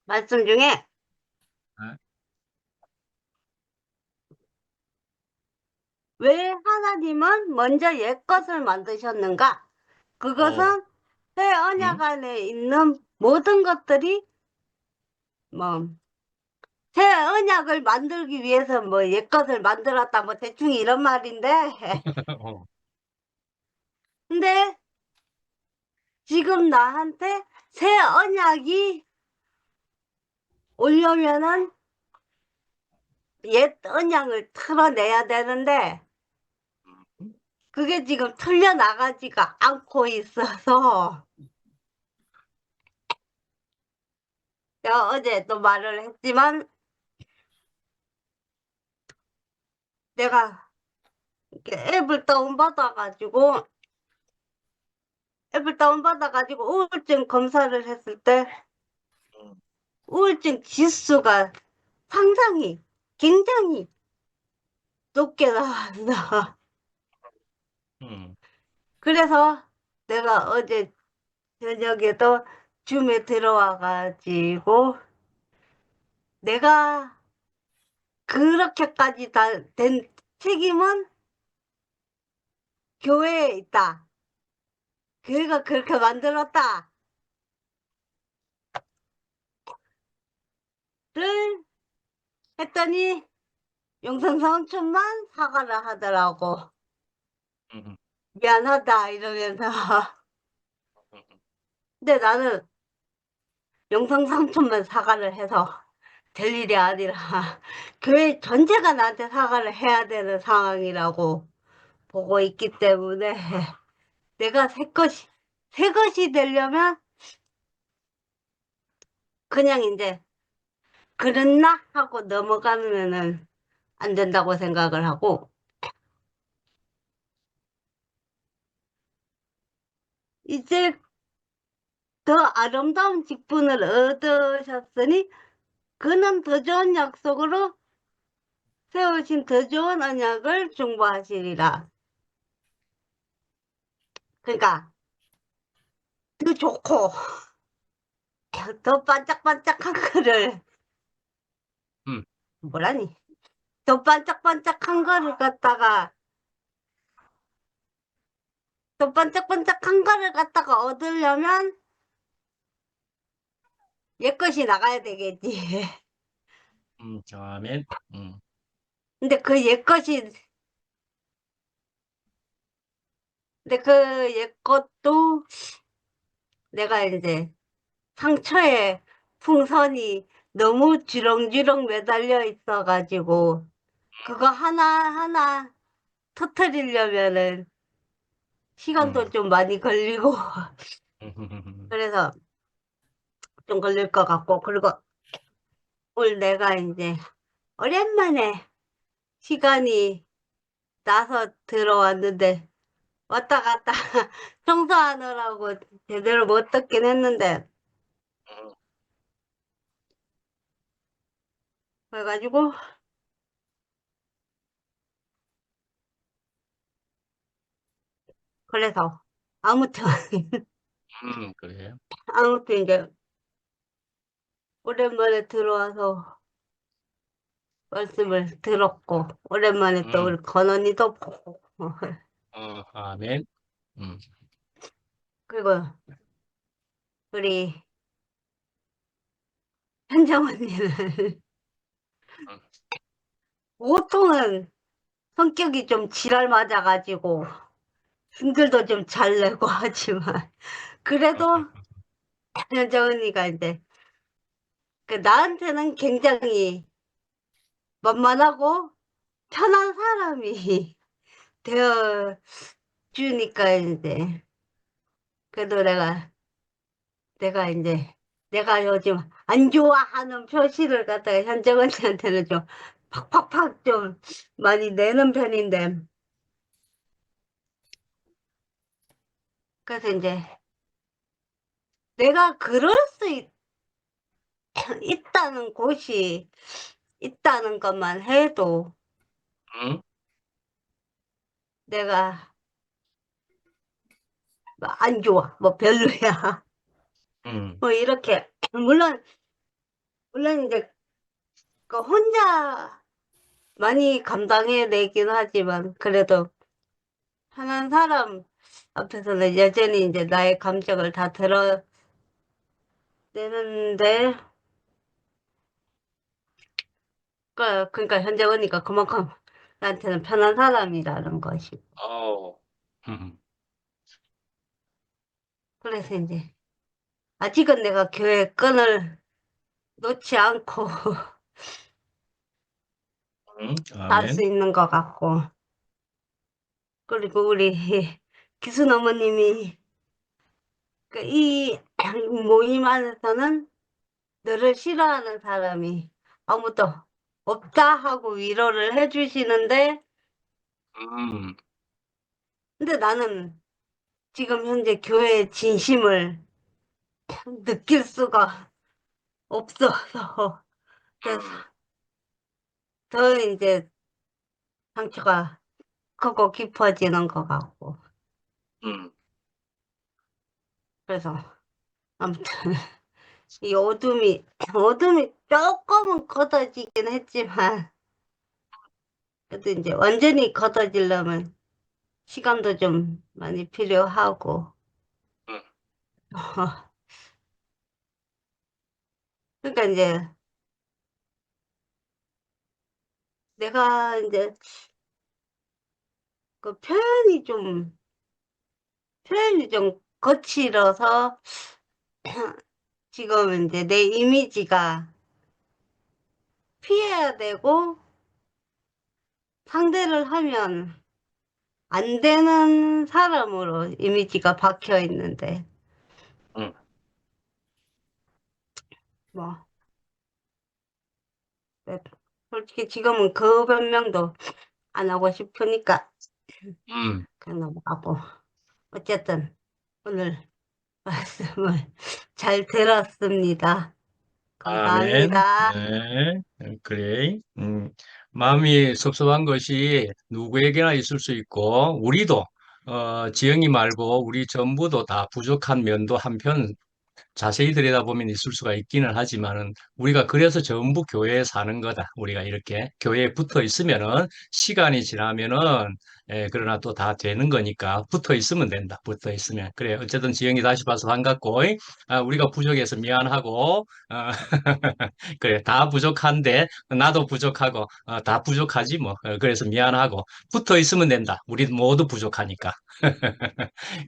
말씀 중에 네? 왜 하나님은 먼저 옛것을 만드셨는가? 어, 그것은 새 언약 음? 안에 있는 모든 것들이 뭐 새 언약을 만들기 위해서 뭐 옛것을 만들었다 뭐 대충 이런 말인데 어, 근데 지금 나한테 새 언약이 오려면은 옛 언약을 틀어내야 되는데 그게 지금 틀려나가지가 않고 있어서 내가 어제 또 말을 했지만 내가 이렇게 앱을 다운받아가지고 우울증 검사를 했을 때 음, 우울증 지수가 상당히 굉장히 높게 나왔어. 음, 그래서 내가 어제 저녁에도 줌에 들어와가지고 내가 그렇게까지 다 된 책임은 교회에 있다. 교회가 그렇게 만들었다. 를 했더니 용산 삼촌만 사과를 하더라고. 음, 미안하다 이러면서. 음, 근데 나는 영상 삼촌만 사과를 해서 될 일이 아니라 교회 전체가 나한테 사과를 해야 되는 상황이라고 보고 있기 때문에 내가 새 것이 되려면 그냥 이제 그랬나 하고 넘어가면은 안 된다고 생각을 하고 이제 더 아름다운 직분을 얻으셨으니 그는 더 좋은 약속으로 세우신 더 좋은 언약을 중보하시리라. 그러니까 더 좋고 더 반짝반짝한 거를 음, 뭐라니? 더 반짝반짝한 거를 갖다가 더 반짝반짝한 거를 갖다가 얻으려면 옛것이 나가야 되겠지. 아멘. 근데 그 옛것이 근데 그 옛것도 내가 이제 상처에 풍선이 너무 주렁주렁 매달려 있어가지고 그거 하나하나 터트리려면은 시간도 음, 좀 많이 걸리고 음, 그래서 좀 걸릴 것 같고 그리고 오늘 내가 이제 오랜만에 시간이 나서 들어왔는데 왔다 갔다 청소하느라고 제대로 못 듣긴 했는데 그래가지고 그래서 아무튼 그래요? 아무튼 이제 오랜만에 들어와서 말씀을 들었고 오랜만에 또 음, 우리 건원이도 보고 아멘. 음, 그리고 우리 현정 언니는 음, 보통은 성격이 좀 지랄 맞아가지고 힘들도 좀 잘 내고 하지만 그래도 현정 언니가 이제 그 나한테는 굉장히 만만하고 편한 사람이 되어 주니까 이제 그래도 내가 이제 내가 요즘 안 좋아하는 표시를 갖다가 현정 언니한테는 좀 팍팍팍 좀 많이 내는 편인데 그래서 이제 내가 그럴 수 있다는 곳이 있다는 것만 해도 음, 내가 뭐안 좋아 뭐 별로야 음, 뭐 이렇게 물론 물론 이제 그 혼자 많이 감당해내긴 하지만 그래도 편한 사람 앞에서는 여전히 이제 나의 감정을 다 드러내는데 그러니까 현재 보니까 그만큼 나한테는 편한 사람이라는 것이. 어, 음, 그래서 이제 아직은 내가 교회 끈을 놓지 않고 살 수 아멘. 있는 것 같고. 그리고 우리 기순 어머님이 이 모임 안에서는 너를 싫어하는 사람이 아무도 없다 하고 위로를 해주시는데, 음, 근데 나는 지금 현재 교회의 진심을 느낄 수가 없어서, 그래서 음, 더 이제 상처가 크고 깊어지는 것 같고, 음, 그래서 아무튼 이 어둠이 조금은 걷어지긴 했지만, 그래도 이제 완전히 걷어지려면 시간도 좀 많이 필요하고, 음, 그러니까 이제 내가 이제 그 표현이 좀 거칠어서 지금 이제 내 이미지가 피해야 되고 상대를 하면 안 되는 사람으로 이미지가 박혀 있는데, 음, 뭐, 네, 솔직히 지금은 그 변명도 안 하고 싶으니까 음. 그냥 넘어가고. 어쨌든 오늘 말씀을 잘 들었습니다. 아멘. 감사합니다. 네, 그래. 마음이 섭섭한 것이 누구에게나 있을 수 있고, 우리도, 지영이 말고 우리 전부도 다 부족한 면도 한편 자세히 들여다보면 있을 수가 있기는 하지만은 우리가 그래서 전부 교회에 사는 거다. 우리가 이렇게 교회에 붙어 있으면은 시간이 지나면은 그러나 또 다 되는 거니까 붙어 있으면 된다. 붙어 있으면. 그래. 어쨌든 지영이 다시 봐서 반갑고, 우리가 부족해서 미안하고, 그래. 다 부족한데 나도 부족하고, 다 부족하지 뭐. 그래서 미안하고 붙어 있으면 된다. 우리 모두 부족하니까.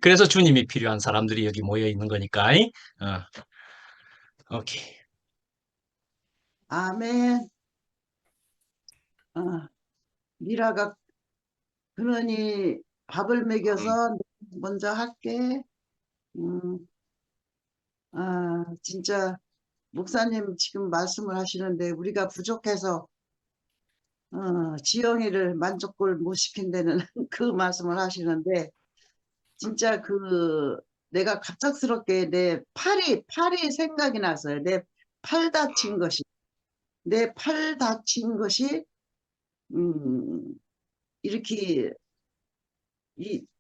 그래서 주님이 필요한 사람들이 여기 모여 있는 거니까. 어, 오케이. 아멘. 어, 미라가 그러니 밥을 음, 먹여서 먼저 할게. 음, 진짜 목사님 지금 말씀을 하시는데 우리가 부족해서 지영이를 만족을 못 시킨다는 그 말씀을 하시는데 진짜 내가 갑작스럽게 내 팔이 생각이 났어요. 내 팔 다친 것이 내 팔 다친 것이 음, 이렇게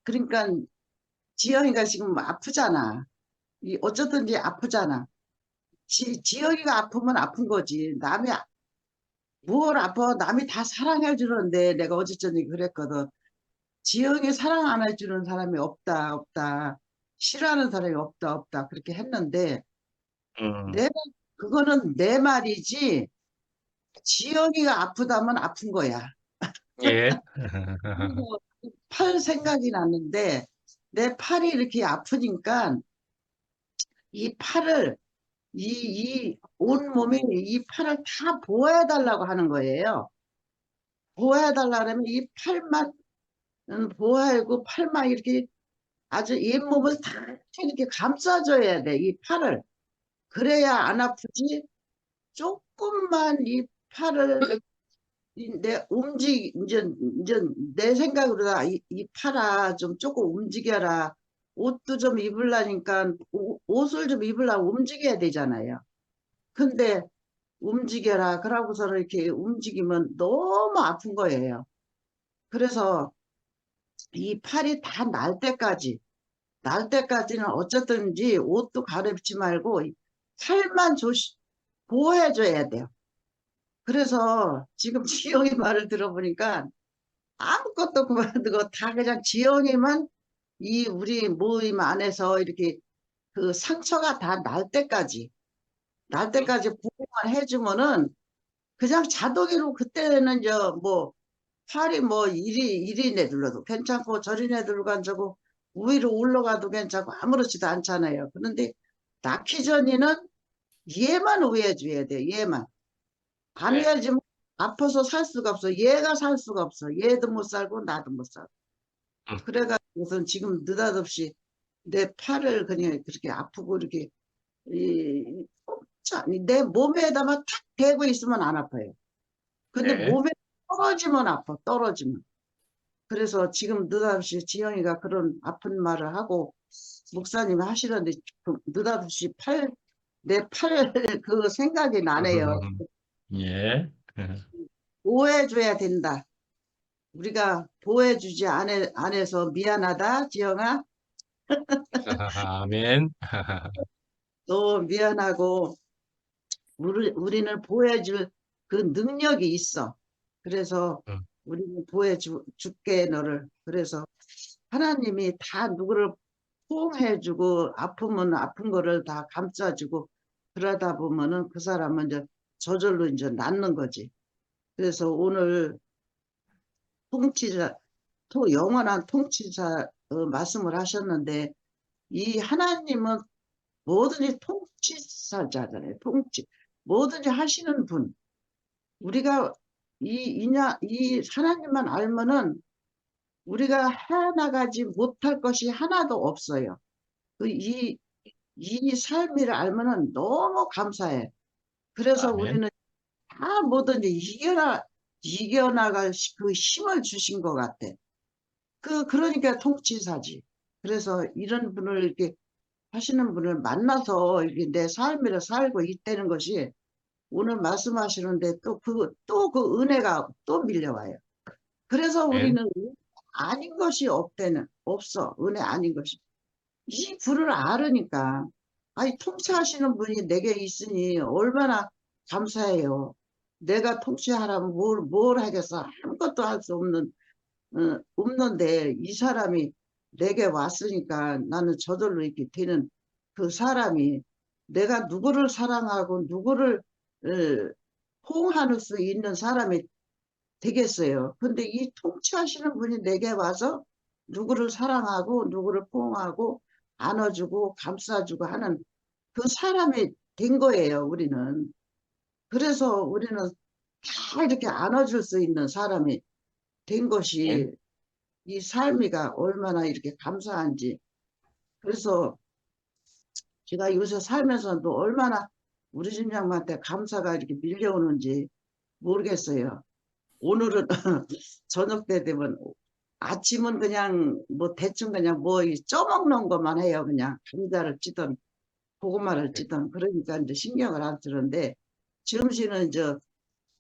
그러니까 지영이가 지금 아프잖아. 어쩌든지 아프잖아. 지영이가 아프면 아픈 거지. 뭘 아파? 남이 다 사랑해 주는데 내가 어제 저녁에 그랬거든. 지영이 사랑 안 해주는 사람이 없다, 없다. 싫어하는 사람이 없다, 없다. 그렇게 했는데 음, 내가 그거는 내 말이지. 지영이가 아프다면 아픈 거야. 예. 그리고 팔 생각이 났는데 내 팔이 이렇게 아프니까 이 팔을 이 온몸이 이 팔을 다 보호해달라고 하는 거예요. 보호해달라고 하면 이 팔만 보호하고 팔만 이렇게 아주 잇몸을 다 이렇게 감싸줘야 돼. 이 팔을. 그래야 안 아프지. 조금만 이 팔을 이제 내 생각으로 이 팔아 좀 조금 움직여라. 옷도 좀 입으려니까 옷을 좀 입으려고 움직여야 되잖아요. 근데 움직여라. 그러고서 이렇게 움직이면 너무 아픈 거예요. 그래서 이 팔이 다 날 때까지는 어쨌든지 옷도 가렵지 말고 팔만 보호해줘야 돼요. 그래서 지금 지영이 말을 들어보니까 아무것도 그만두고 다 그냥 지영이만 이 우리 모임 안에서 이렇게 그 상처가 다 날 때까지 보호만 해주면은 그냥 자동으로 그때는 뭐 팔이 뭐 이리 내둘러도 괜찮고 저리 내둘러도 괜찮고 위로 올라가도 괜찮고 아무렇지도 않잖아요. 그런데 낳기 전에는 얘만 우회해줘야 돼요. 얘만. 안 네. 우회해주면 아파서 살 수가 없어. 얘가 살 수가 없어. 얘도 못 살고 나도 못 살고. 음, 그래가지고선 지금 느닷없이 내 팔을 그냥 그렇게 아프고 이렇게 내 몸에다만 탁 대고 있으면 안 아파요. 근데 네. 몸에 떨어지면 아파. 떨어지면. 그래서 지금 느닷없이 지영이가 그런 아픈 말을 하고 목사님이 하시던데 느닷없이 내 팔 그 생각이 나네요. 예. 보호해줘야 된다. 우리가 보호해주지 않아서 미안하다, 지영아. 아멘. 너 미안하고 우리는 보호해줄 그 능력이 있어. 그래서 음, 우리는 보호해줄게 너를. 그래서 하나님이 다 누구를 포옹해주고 아프면 아픈 거를 다 감싸주고 그러다 보면은 그 사람은 이제 저절로 이제 낫는 거지. 그래서 오늘 통치자, 영원한 통치자 말씀을 하셨는데 이 하나님은 뭐든지 통치사자잖아요. 뭐든지 하시는 분. 우리가 이 하나님만 알면은 우리가 해나가지 못할 것이 하나도 없어요. 이 삶을 알면은 너무 감사해. 그래서 아멘. 우리는 다 뭐든지 이겨나갈 그 힘을 주신 것 같아. 그러니까 통치사지. 그래서 이런 분을 이렇게 하시는 분을 만나서 이렇게 내 삶을 살고 있다는 것이 오늘 말씀하시는데 또 그 은혜가 또 밀려와요. 그래서 아멘. 우리는 은혜 아닌 것이 없어. 은혜 아닌 것이. 이 불을 알으니까, 아니, 통치하시는 분이 내게 있으니 얼마나 감사해요. 내가 통치하라면 뭘 하겠어. 아무것도 할 수 없는데, 이 사람이 내게 왔으니까 나는 저절로 이렇게 되는 그 사람이 내가 누구를 사랑하고 누구를 어, 포옹할 수 있는 사람이 되겠어요. 근데 이 통치하시는 분이 내게 와서 누구를 사랑하고 누구를 포옹하고 안아주고 감싸주고 하는 그 사람이 된 거예요, 우리는. 그래서 우리는 다 이렇게 안아줄 수 있는 사람이 된 아멘. 것이 이 삶이가 얼마나 이렇게 감사한지. 그래서 제가 요새 살면서도 얼마나 우리 집 양반한테 감사가 이렇게 밀려오는지 모르겠어요. 오늘은 저녁 때 되면 아침은 그냥 뭐 대충 그냥 뭐 쪄먹는 것만 해요. 그냥 감자를 찌든 고구마를 찌든 그러니까 이제 신경을 안 쓰는데 점심은 이제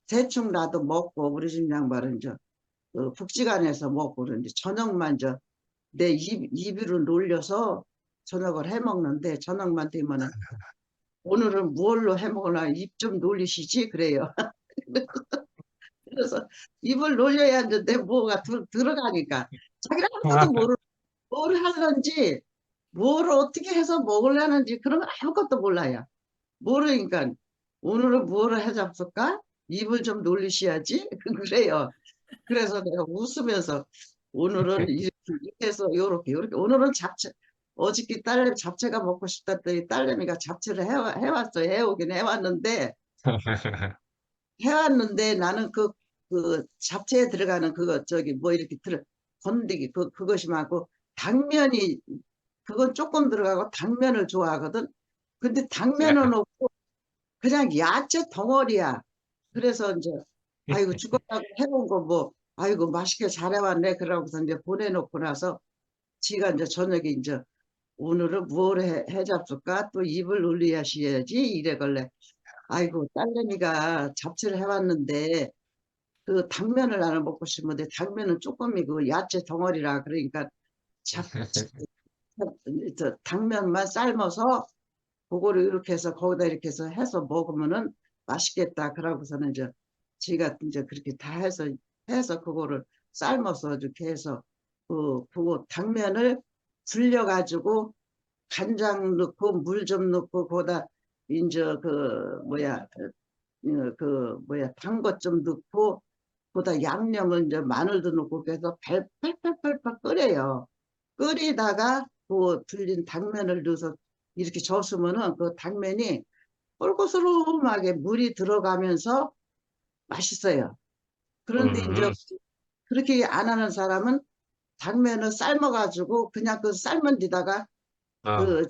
대충 나도 먹고 우리 집 양반은 이제 그 국지관에서 먹고 그러는데 저녁만 이제 내 입으로 놀려서 저녁을 해 먹는데 저녁만 되면은 오늘은 뭘로 해 먹으나 입 좀 놀리시지 그래요. 그래서 입을 놀려야 이제 내 뭐가 들어가니까 자기는 아무것도 뭘 하는지 뭘 어떻게 해서 먹으려는지 그런 거 아무것도 몰라요. 모르니까 오늘은 뭐를 해 잡을까? 입을 좀 놀리셔야지 그래요. 그래서 내가 웃으면서 오늘은 이렇게 해서 요렇게 오늘은 잡채 어저께 딸내미 잡채가 먹고 싶다더니 딸내미가 잡채를 해왔어요. 해오긴 해왔는데 나는 그 잡채에 들어가는 그거 저기 뭐 이렇게 건더기 그것이 많고 당면이 그건 조금 들어가고 당면을 좋아하거든. 근데 당면은 없고 그냥 야채 덩어리야. 그래서 이제 아이고 죽었다고 해본 거 뭐 아이고 맛있게 잘해왔네 그러고서 이제 보내놓고 나서 지가 이제 저녁에 이제 오늘은 뭘 해 잡술까 또 입을 놀리야시야지 이래걸래. 아이고 딸내미가 잡채를 해왔는데 그 당면을 나는 먹고 싶은데 당면은 조금이고 야채 덩어리라 그러니까 잡, 당면만 삶아서 그거를 이렇게 해서 거기다 이렇게 해서 먹으면은 맛있겠다. 그러고서는 이제 제가 이제 그렇게 다 해서 그거를 삶아서 이렇게 해서 그거 당면을 불려가지고 간장 넣고 물 좀 넣고 거기다 이제 단 것 좀 넣고 거기다 양념을 이제 마늘도 넣고 그래서 팔팔팔팔 끓여요. 끓이다가 그 불린 당면을 넣어서 이렇게 젓으면은 그 당면이 뽀글뽀글하게 물이 들어가면서 맛있어요. 그런데 이제 음, 그렇게 안 하는 사람은 당면을 삶아가지고 그냥 그 삶은 데다가 어, 그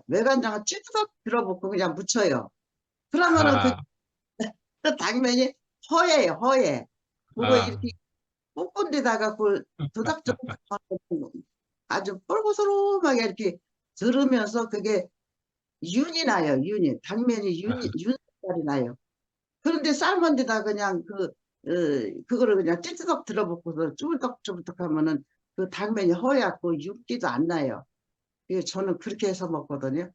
외간장을 찌그덕 들어붓고 그냥 묻혀요. 그러면은 그 아, 그 당면이 허예요, 허예. 그거 아, 이렇게 볶은 데다가 그걸 도닥도닥 아주 뽀글뽀글하게 이렇게 들으면서 그게 윤이 나요, 윤이. 당면이 윤 색깔이 나요. 그런데 삶은 데다 그냥 그거를 그냥 찌그덕 들어붙고서 쭈글떡쭈글떡 하면은 그 당면이 허옇고 윤기도 안 나요. 이게 저는 그렇게 해서 먹거든요.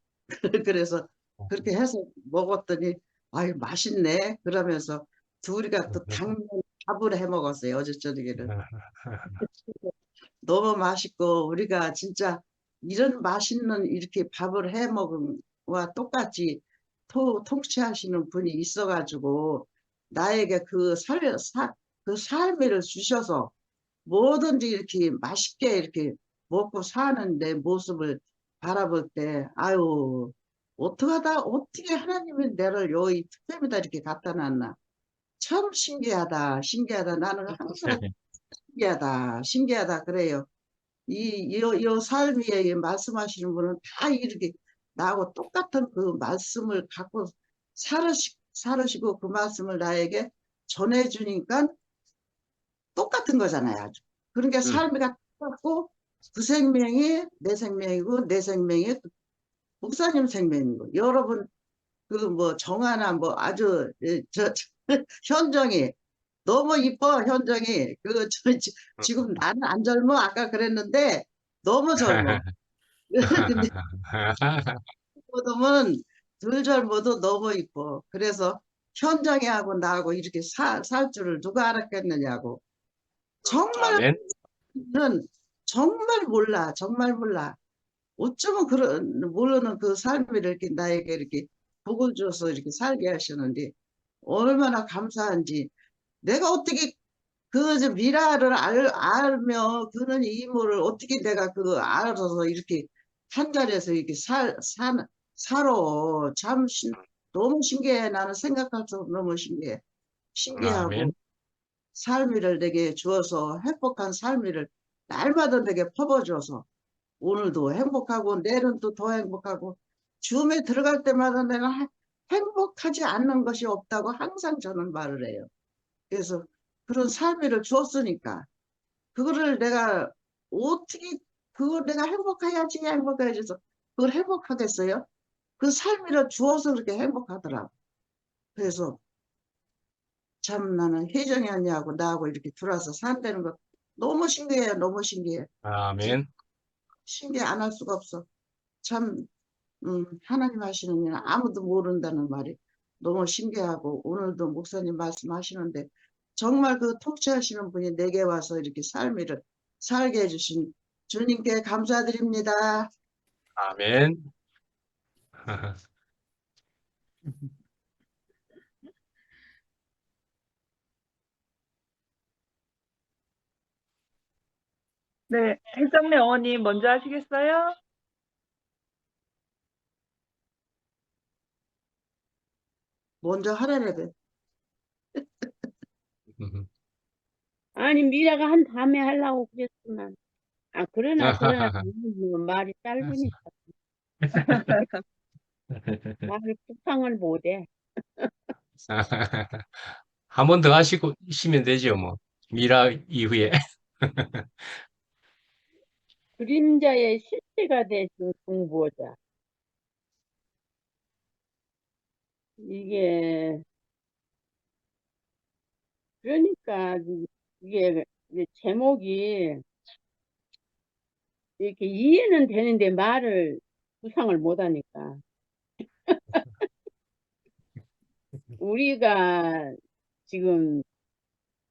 그래서 그렇게 해서 먹었더니, 아유, 맛있네. 그러면서 둘이가 또 당면 밥을 해 먹었어요, 어제 저녁에는. 너무 맛있고, 우리가 진짜 이런 맛있는 이렇게 밥을 해 먹은 거와 똑같이 통치하시는 분이 있어가지고, 나에게 그 삶을 주셔서 뭐든지 이렇게 맛있게 이렇게 먹고 사는 내 모습을 바라볼 때, 아유, 어떻게 하나님이 나를 여기 특별히다 이렇게 갖다 놨나. 참 신기하다, 신기하다. 나는 항상 신기하다 그래요. 이 삶에 말씀하시는 분은 다 이렇게 나하고 똑같은 그 말씀을 갖고 살으시고 그 말씀을 나에게 전해주니까 똑같은 거잖아요, 아주. 그러니까 음, 삶이 똑같고 그 생명이 내 생명이고 내 생명이 목사님 생명이고 여러분 그 뭐 정하나 뭐 아주 현정이 너무 이뻐 현정이 지금 나는 안 젊어 아까 그랬는데 너무 젊어. 근데 보면 덜 젊어도 너무 이뻐. 그래서 현정이하고 나하고 이렇게 살 줄을 누가 알았겠느냐고. 정말 아멘. 는 정말 몰라, 정말 몰라. 어쩌면 모르는 그 삶을 이렇게 나에게 이렇게 복을 줘서 이렇게 살게 하시는데 얼마나 감사한지. 내가 어떻게 미라를 알며 그는 이모를 어떻게 내가 알아서 이렇게 한 자리에서 이렇게 살아. 참 너무 신기해. 나는 생각할수록 너무 신기해. 신기하고 아멘. 삶을 내게 주어서 행복한 삶을 날마다 내게 퍼버줘서 오늘도 행복하고 내일은 또 더 행복하고 줌에 들어갈 때마다 내가 행복하지 않는 것이 없다고 항상 저는 말을 해요. 그래서 그런 삶을 주었으니까 그거를 내가 어떻게 그걸 내가 행복해야지 해서 그걸 행복하겠어요? 그 삶을 주어서 그렇게 행복하더라고. 그래서 참 나는 혜정이 언니하고 나하고 이렇게 들어와서 산다는 거 너무 신기해요. 너무 신기해. 아멘. 신기해 안 할 수가 없어. 참 하나님 하시는 일은 아무도 모른다는 말이 너무 신기하고 오늘도 목사님 말씀하시는데 정말 그 통치하시는 분이 내게 와서 이렇게 삶을 살게 해주신 주님께 감사드립니다. 아멘. 네, 혜정네 어머니 먼저 하시겠어요? 먼저 하라래. 아니, 미라가 한 다음에 하려고 그랬지만. 아, 그러나, 뭐 말이 짧으니까. 말을 구상을 못해. 한 번 더 하시고 시면 되죠, 뭐. 미라 이후에. 그림자의 실체가 되신 공부자. 이게, 그러니까, 이게, 이제 제목이 이렇게 이해는 되는데 말을 구상을 못하니까. 우리가 지금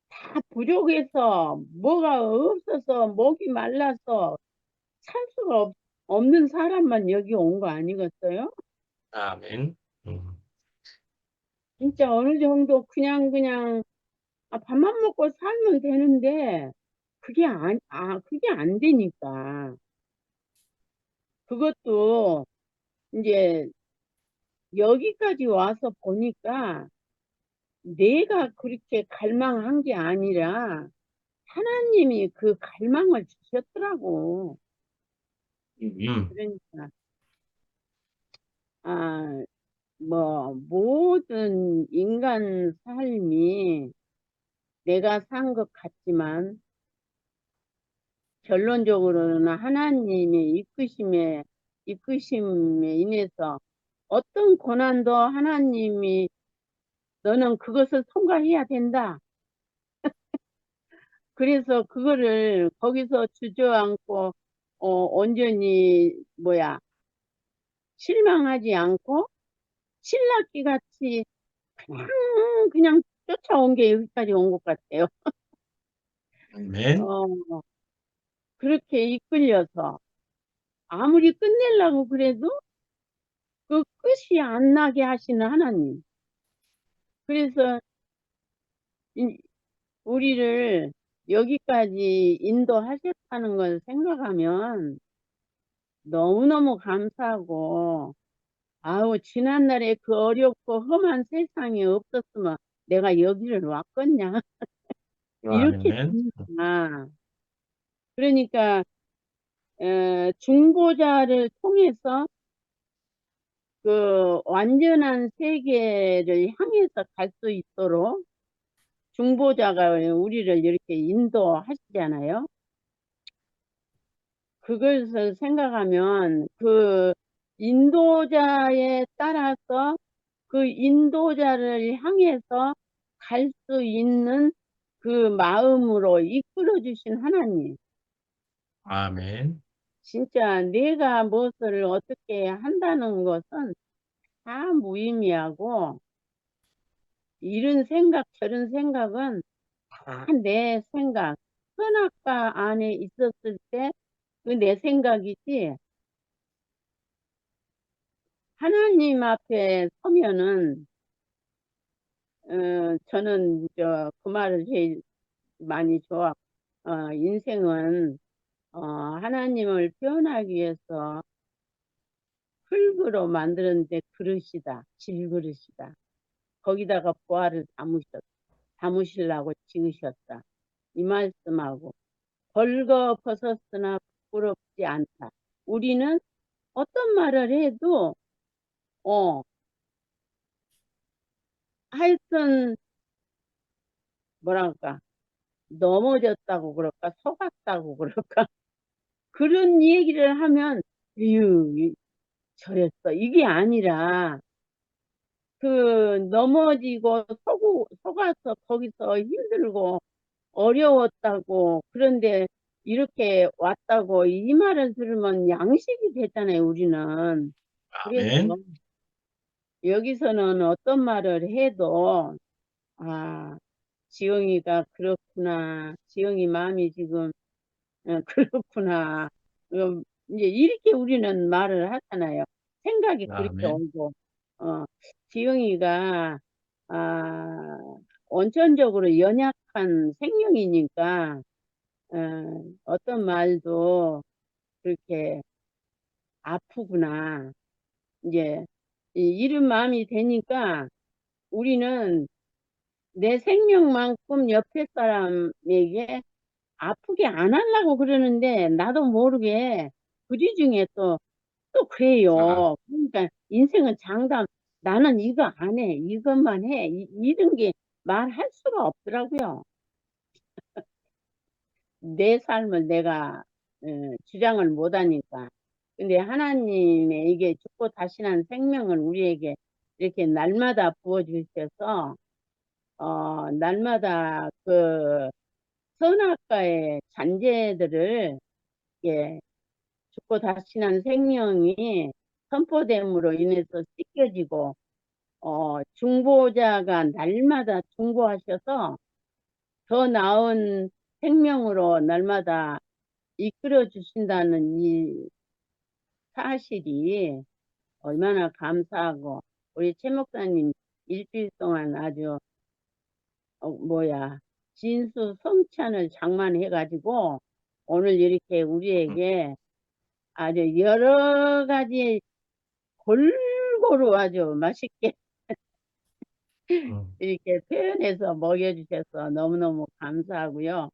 다 부족해서 뭐가 없어서 목이 말라서 살 수가 없는 사람만 여기 온 거 아니겠어요? 아멘. 진짜 어느 정도 그냥 밥만 먹고 살면 되는데 그게 안 되니까. 그것도 이제 여기까지 와서 보니까 내가 그렇게 갈망한 게 아니라 하나님이 그 갈망을 주셨더라고. 그러니까, 모든 인간 삶이 내가 산 것 같지만, 결론적으로는 하나님의 이끄심에 인해서 어떤 고난도 하나님이 너는 그것을 통과해야 된다. 그래서 그거를 거기서 주저앉고, 온전히, 실망하지 않고, 신라기 같이 그냥 쫓아온 게 여기까지 온 것 같아요. 아멘. 그렇게 이끌려서, 아무리 끝내려고 그래도 그 끝이 안 나게 하시는 하나님. 그래서 우리를 여기까지 인도하셨다는 걸 생각하면 너무너무 감사하고, 아우, 지난날에 그 어렵고 험한 세상에 없었으면 내가 여기를 왔겠냐. 이렇게 아멘. 됩니다. 그러니까, 중보자를 통해서 그 완전한 세계를 향해서 갈 수 있도록 중보자가 우리를 이렇게 인도하시잖아요. 그것을 생각하면 그 인도자에 따라서 그 인도자를 향해서 갈 수 있는 그 마음으로 이끌어 주신 하나님. 아멘. 진짜 내가 무엇을 어떻게 한다는 것은 다 무의미하고, 이런 생각 저런 생각은 다 내 생각, 선악과 안에 있었을 때 그 내 생각이지, 하나님 앞에 서면은 저는 그 말을 제일 많이 좋아. 인생은 하나님을 표현하기 위해서 흙으로 만드는데 그릇이다, 질그릇이다. 거기다가 보화를 담으시려고 지으셨다. 이 말씀하고, 벌거벗었으나 부끄럽지 않다. 우리는 어떤 말을 해도 하여튼 뭐랄까, 넘어졌다고 그럴까, 속았다고 그럴까, 그런 얘기를 하면 에휴, 저랬어, 이게 아니라, 그 넘어지고 속아서 거기서 힘들고 어려웠다고, 그런데 이렇게 왔다고 이 말을 들으면 양식이 되잖아요, 우리는. 그래서 아멘. 여기서는 어떤 말을 해도, 아, 지영이가 그렇구나, 지영이 마음이 지금 그렇구나, 이제 이렇게 우리는 말을 하잖아요. 생각이 그렇게 아멘. 오고, 지영이가 아, 원천적으로 연약한 생명이니까 어떤 말도 그렇게 아프구나, 이제 이런 마음이 되니까 우리는 내 생명만큼 옆에 사람에게 아프게 안 하려고 그러는데, 나도 모르게 그리 중에 또 아, 그래요. 그러니까 인생은 장담, 나는 이거 안 해, 이것만 해, 이런 게 말할 수가 없더라고요. 내 삶을 내가 주장을 못 하니까. 근데 하나님의 이게 죽고 다시 난 생명을 우리에게 이렇게 날마다 부어주셔서, 날마다 그 선악과의 잔재들을, 예, 죽고 다시 난 생명이 선포됨으로 인해서 씻겨지고 중보자가 날마다 중보하셔서 더 나은 생명으로 날마다 이끌어 주신다는 이 사실이 얼마나 감사하고 우리 최 목사님 일주일 동안 아주 진수 성찬을 장만해가지고 오늘 이렇게 우리에게 아주 여러 가지 골고루 아주 맛있게 음, 이렇게 표현해서 먹여주셔서 너무너무 감사하고요.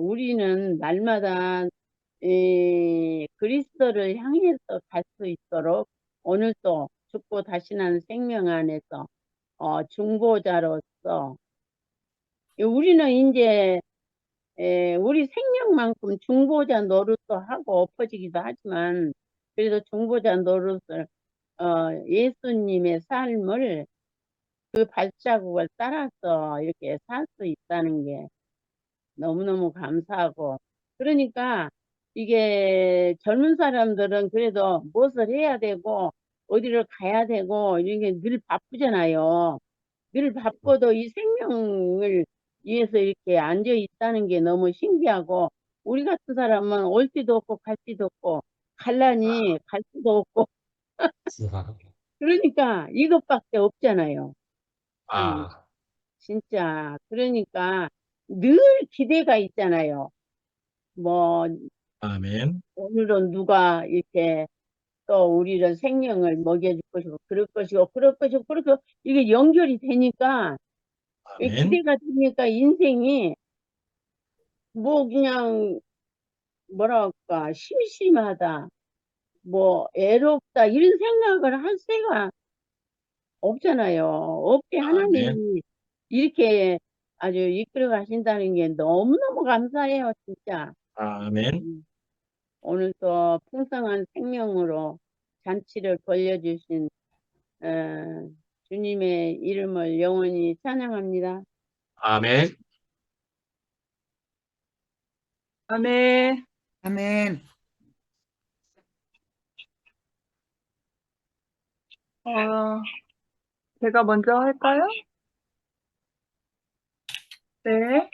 우리는 날마다 그리스도를 향해서 갈 수 있도록 오늘도 죽고 다시 난 생명 안에서 중보자로서 우리는 이제 우리 생명만큼 중보자 노릇도 하고 엎어지기도 하지만 그래도 중보자 노릇을 예수님의 삶을 그 발자국을 따라서 이렇게 살 수 있다는 게 너무너무 감사하고 그러니까 이게 젊은 사람들은 그래도 무엇을 해야 되고 어디를 가야 되고 이게 늘 바쁘잖아요. 늘 바빠도 이 생명을 위해서 이렇게 앉아 있다는 게 너무 신기하고 우리 같은 사람은 올 데도 없고 갈 데도 없고 갈라니 갈 수도 없고 그러니까 이것밖에 없잖아요. 참 아, 진짜 그러니까 늘 기대가 있잖아요. 뭐 아멘. 오늘은 누가 이렇게 또 우리를 생명을 먹여줄 것이고 그럴 것이고 그럴 것이고 그렇게 이게 연결이 되니까 아멘. 기대가 되니까 인생이 뭐 그냥 뭐랄까 심심하다 애롭다 이런 생각을 할 새가 없잖아요. 없게 아멘. 하나님이 이렇게 아주 이끌어 가신다는 게 너무너무 감사해요, 진짜. 아멘. 오늘 또 풍성한 생명으로 잔치를 벌려주신 주님의 이름을 영원히 찬양합니다. 아멘. 아멘. 아멘. 제가 먼저 할까요? 네.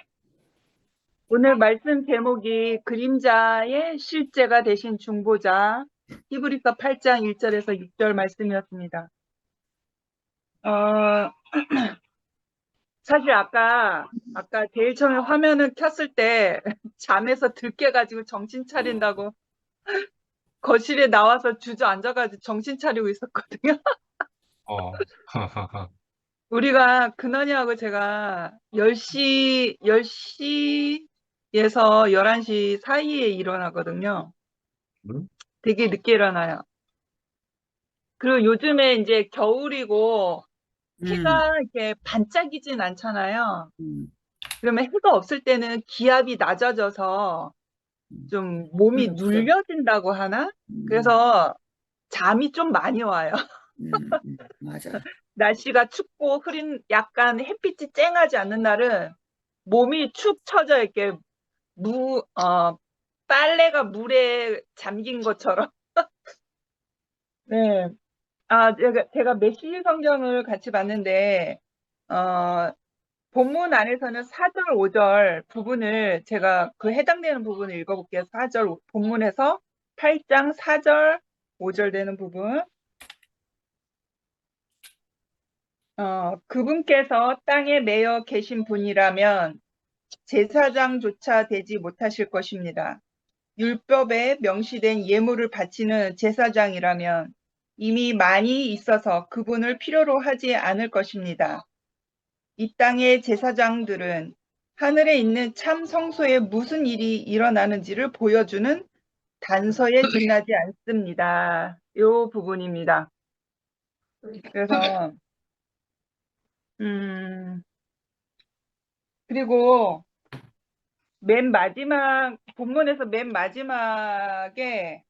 오늘 말씀 제목이 그림자의 실제가 되신 중보자 히브리서 8장 1절에서 6절 말씀이었습니다. 사실 아까 제일 처음에 화면을 켰을 때 잠에서 들깨가지고 정신 차린다고 거실에 나와서 주저앉아가지고 정신 차리고 있었거든요. 어, 우리가 근원이하고 제가 10시에서 11시 사이에 일어나거든요. 음, 되게 늦게 일어나요. 그리고 요즘에 이제 겨울이고 해가 이렇게 반짝이진 않잖아요. 그러면 해가 없을 때는 기압이 낮아져서 좀 몸이 눌려진다고 하나? 그래서 잠이 좀 많이 와요. 맞아. 날씨가 춥고 약간 햇빛이 쨍하지 않는 날은 몸이 축 처져 이렇게 빨래가 물에 잠긴 것처럼. 네. 제가 메시지 성경을 같이 봤는데, 본문 안에서는 4절, 5절 부분을 제가 그 해당되는 부분을 읽어볼게요. 4절, 본문에서 8장 4절, 5절 되는 부분. 그분께서 땅에 매여 계신 분이라면 제사장조차 되지 못하실 것입니다. 율법에 명시된 예물을 바치는 제사장이라면 이미 많이 있어서 그분을 필요로 하지 않을 것입니다. 이 땅의 제사장들은 하늘에 있는 참 성소에 무슨 일이 일어나는지를 보여주는 단서에 지나지 않습니다. 이 부분입니다. 그래서 그리고 본문에서 맨 마지막에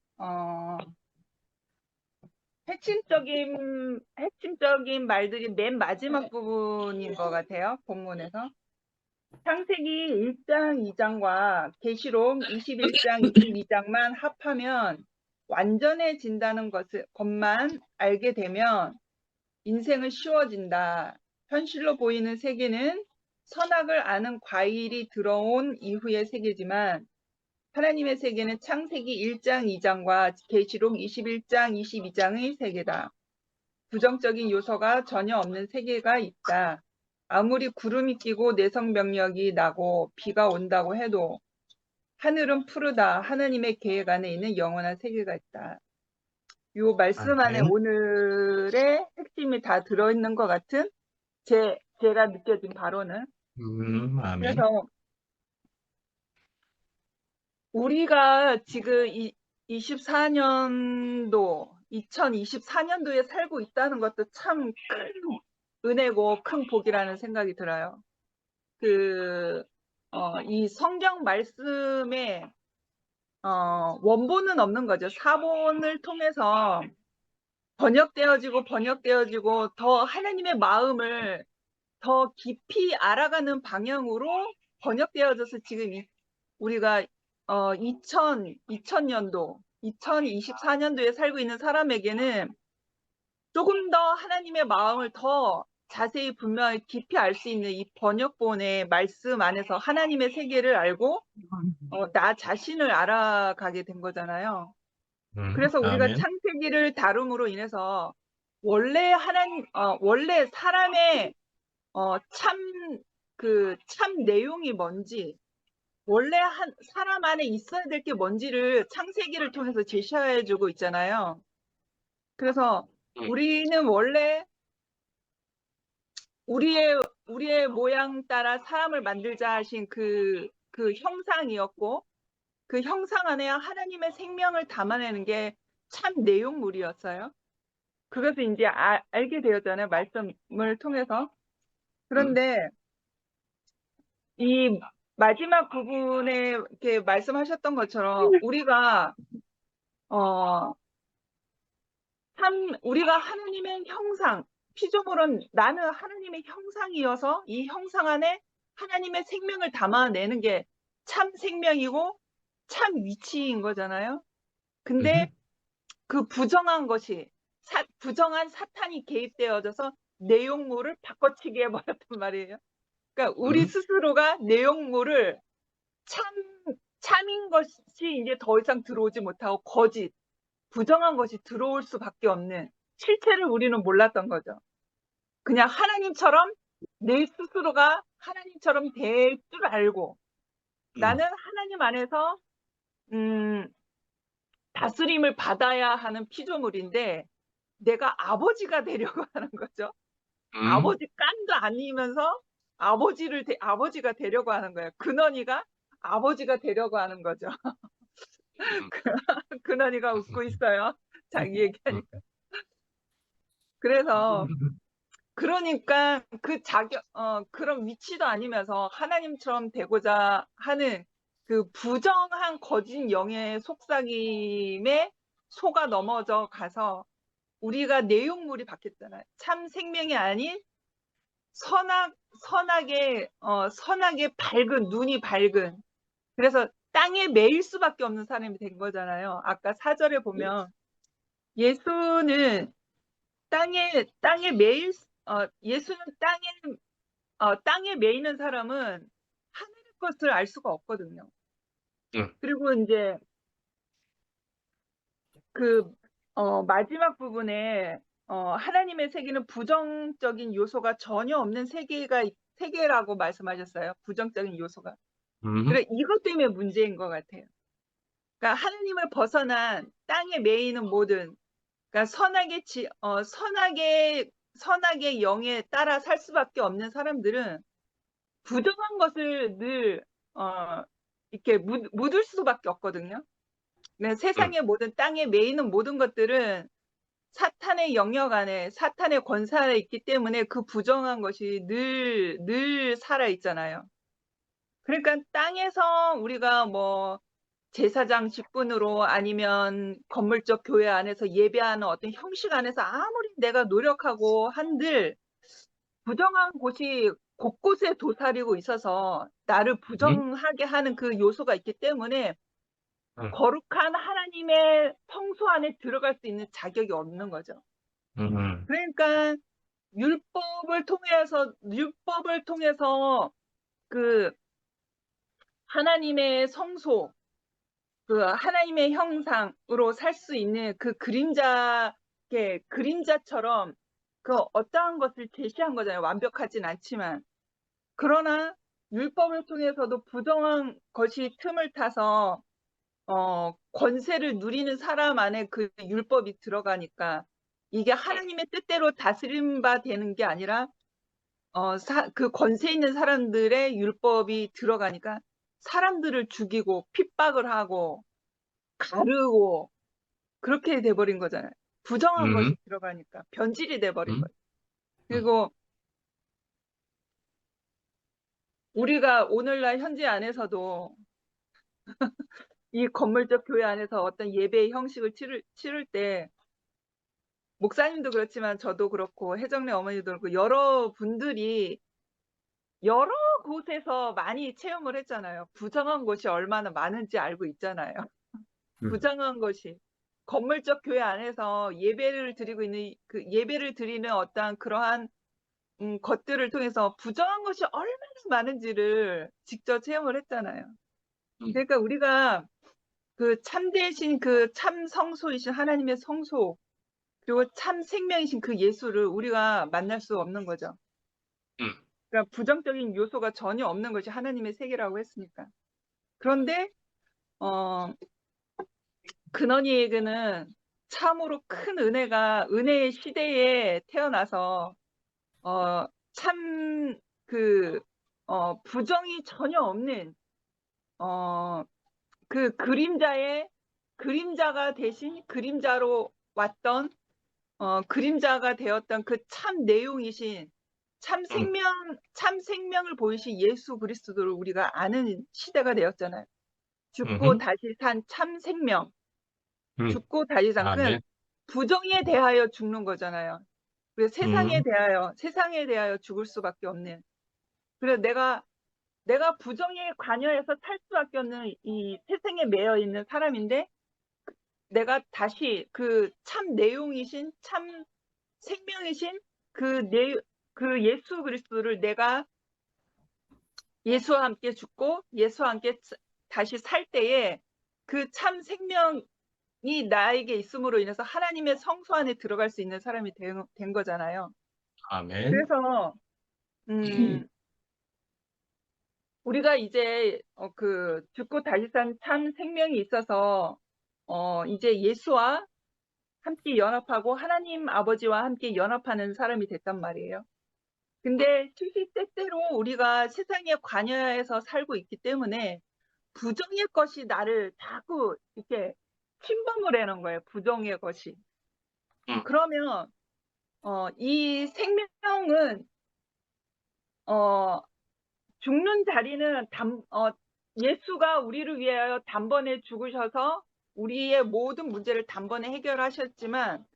핵심적인 말들이 맨 마지막 부분인 것 같아요. 본문에서. 창세기 1장, 2장과 계시록 21장, 22장만 합하면 완전해진다는 것만 알게 되면 인생은 쉬워진다. 현실로 보이는 세계는 선악을 아는 과일이 들어온 이후의 세계지만 하나님의 세계는 창세기 1장 2장과 계시록 21장 22장의 세계다. 부정적인 요소가 전혀 없는 세계가 있다. 아무리 구름이 끼고 내성병력이 나고 비가 온다고 해도 하늘은 푸르다. 하나님의 계획 안에 있는 영원한 세계가 있다. 요 말씀 안에 아멘. 오늘의 핵심이 다 들어있는 것 같은 제가 느껴진 바로는. 아멘. 그래서 우리가 지금 24년도, 2024년도에 살고 있다는 것도 참 큰 은혜고 큰 복이라는 생각이 들어요. 이 성경 말씀에 원본은 없는 거죠. 사본을 통해서 번역되어지고 더 하나님의 마음을 더 깊이 알아가는 방향으로 번역되어져서 지금 우리가 2000년도, 2024년도에 살고 있는 사람에게는 조금 더 하나님의 마음을 더 자세히 분명히 깊이 알 수 있는 이 번역본의 말씀 안에서 하나님의 세계를 알고 나 자신을 알아가게 된 거잖아요. 그래서 우리가 아멘. 창세기를 다룸으로 인해서 원래 원래 사람의 참 내용이 뭔지, 원래 사람 안에 있어야 될 게 뭔지를 창세기를 통해서 제시해주고 있잖아요. 그래서 우리는 원래 우리의 모양 따라 사람을 만들자 하신 그 형상이었고, 그 형상 안에 하나님의 생명을 담아내는 게 참 내용물이었어요. 그것을 이제 알게 되었잖아요. 말씀을 통해서. 그런데 이 마지막 부분에 이렇게 말씀하셨던 것처럼 우리가 우리가 하나님의 형상, 피조물은 나는 하나님의 형상이어서 이 형상 안에 하나님의 생명을 담아내는 게 참 생명이고 참 위치인 거잖아요. 근데 그 부정한 것이 부정한 사탄이 개입되어져서 내용물을 바꿔치기 해버렸단 말이에요. 그러니까 우리 스스로가 내용물을 참인 것이 이제 더 이상 들어오지 못하고 거짓, 부정한 것이 들어올 수밖에 없는 실체를 우리는 몰랐던 거죠. 그냥 하나님처럼 내 스스로가 하나님처럼 될 줄 알고 나는 하나님 안에서 다스림을 받아야 하는 피조물인데 내가 아버지가 되려고 하는 거죠. 아버지 깐도 아니면서 아버지가 되려고 하는 거예요. 근원이가 아버지가 되려고 하는 거죠. 근원이가 웃고 있어요. 자기 얘기하니까. 그래서 그러니까 그런 위치도 아니면서 하나님처럼 되고자 하는 그 부정한 거짓 영의 속삭임에 속아 넘어져 가서 우리가 내용물이 바뀌었잖아요. 참 생명이 아닌 선하게 눈이 밝은. 그래서 땅에 매일 수밖에 없는 사람이 된 거잖아요. 아까 4절에 보면 예수는 땅에 매일 예수는 땅에 매이는 사람은 하늘의 것을 알 수가 없거든요. 그리고 이제 마지막 부분에 하나님의 세계는 부정적인 요소가 전혀 없는 세계라고 말씀하셨어요. 부정적인 요소가. 그래 이것 때문에 문제인 것 같아요. 그러니까 하나님을 벗어난 땅에 매이는 모든, 그러니까 선하게 영에 따라 살 수밖에 없는 사람들은 부정한 것을 늘 이렇게 묻을 수밖에 없거든요. 세상의 모든 땅에 매이는 모든 것들은 사탄의 영역 안에, 사탄의 권세 안에 있기 때문에 그 부정한 것이 늘 살아 있잖아요. 그러니까 땅에서 우리가 뭐 제사장 직분으로 아니면 건물적 교회 안에서 예배하는 어떤 형식 안에서 아무리 내가 노력하고 한들 부정한 곳이 곳곳에 도사리고 있어서 나를 부정하게 하는 그 요소가 있기 때문에 거룩한 하나님의 성소 안에 들어갈 수 있는 자격이 없는 거죠. 그러니까 율법을 통해서 그 하나님의 성소, 그 하나님의 형상으로 살 수 있는 그 그림자처럼 그 어떠한 것을 제시한 거잖아요. 완벽하진 않지만. 그러나 율법을 통해서도 부정한 것이 틈을 타서 권세를 누리는 사람 안에 그 율법이 들어가니까 이게 하나님의 뜻대로 다스림 바 되는 게 아니라 그 권세 있는 사람들의 율법이 들어가니까 사람들을 죽이고 핍박을 하고 가르고 그렇게 돼버린 거잖아요. 부정한 것이 들어가니까 변질이 돼버린 거예요. 그리고 우리가 오늘날 현재 안에서도 이 건물적 교회 안에서 어떤 예배의 형식을 치를 때 목사님도 그렇지만 저도 그렇고 혜정네 어머니도 그렇고 여러분들이 여러 곳에서 많이 체험을 했잖아요. 부정한 것이 얼마나 많은지 알고 있잖아요. 부정한 것이 건물적 교회 안에서 예배를 드리고 있는 그 예배를 드리는 어떠한 그러한 것들을 통해서 부정한 것이 얼마나 많은지를 직접 체험을 했잖아요. 그러니까 우리가 그 참되신 그 참 성소이신 하나님의 성소 그리고 참 생명이신 그 예수를 우리가 만날 수 없는 거죠. 그러니까 부정적인 요소가 전혀 없는 것이 하나님의 세계라고 했으니까. 그런데 근원이에게는 참으로 큰 은혜의 시대에 태어나서 참 부정이 전혀 없는 그 그림자가 대신 그림자로 왔던 그림자가 되었던 그 참 내용이신 참 생명을 보이신 예수 그리스도를 우리가 아는 시대가 되었잖아요. 죽고 다시 산 참 생명. 죽고 다시 산. 그냥 아멘. 부정에 대하여 죽는 거잖아요. 그래서 세상에 대하여 죽을 수밖에 없는. 그래서 내가 부정에 관여해서 살 수밖에 없는 이 세상에 매여 있는 사람인데 내가 다시 그 참 내용이신 참 생명이신 그 예수 그리스도를 내가 예수와 함께 죽고 예수와 함께 다시 살 때에 그 참 생명이 나에게 있음으로 인해서 하나님의 성소 안에 들어갈 수 있는 사람이 된 거잖아요. 아멘. 그래서 우리가 이제 그 죽고 다시 산 참 생명이 있어서 이제 예수와 함께 연합하고 하나님 아버지와 함께 연합하는 사람이 됐단 말이에요. 근데 시시때때로 우리가 세상에 관여해서 살고 있기 때문에 부정의 것이 나를 자꾸 이렇게 침범을 하는 거예요. 부정의 것이. 그러면 이 생명은 죽는 자리는 예수가 우리를 위하여 단번에 죽으셔서 우리의 모든 문제를 단번에 해결하셨지만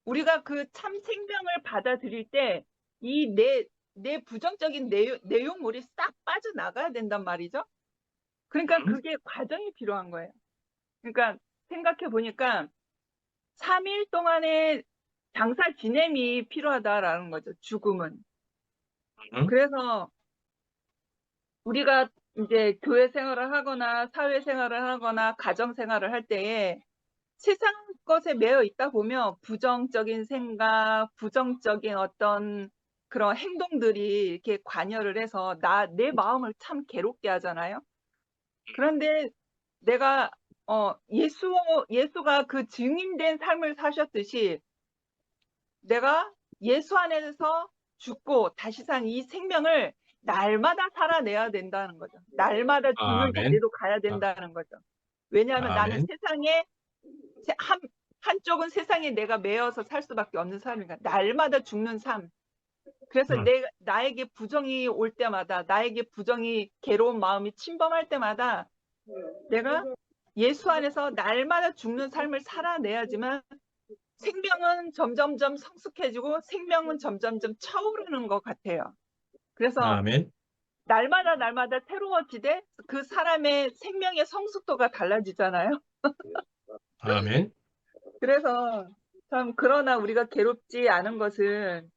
우리가 그 참 생명을 받아들일 때 이 내 부정적인 내용물이 싹 빠져나가야 된단 말이죠. 그러니까 그게 과정이 필요한 거예요. 그러니까 생각해 보니까 3일 동안의 장사 지냄이 필요하다라는 거죠. 죽음은. 그래서 우리가 이제 교회 생활을 하거나 사회 생활을 하거나 가정 생활을 할 때에 세상 것에 매여 있다 보면 부정적인 생각, 부정적인 어떤 그런 행동들이 이렇게 관여를 해서 내 마음을 참 괴롭게 하잖아요. 그런데 내가 예수가 그 증인된 삶을 사셨듯이 내가 예수 안에서 죽고 다시 산 이 생명을 날마다 살아내야 된다는 거죠. 날마다 죽는 아멘. 자리로 가야 된다는 거죠. 왜냐하면 나는 아멘. 세상에 한쪽은 세상에 내가 매여서 살 수밖에 없는 사람이니까 날마다 죽는 삶. 그래서 나에게 부정이 올 때마다 나에게 부정이 괴로운 마음이 침범할 때마다 내가 예수 안에서 날마다 죽는 삶을 살아내야지만 생명은 점점점 성숙해지고 생명은 점점점 차오르는 것 같아요. 그래서 아멘. 날마다 새로워지되 그 사람의 생명의 성숙도가 달라지잖아요. 아멘. 그래서 참 그러나 우리가 괴롭지 않은 것은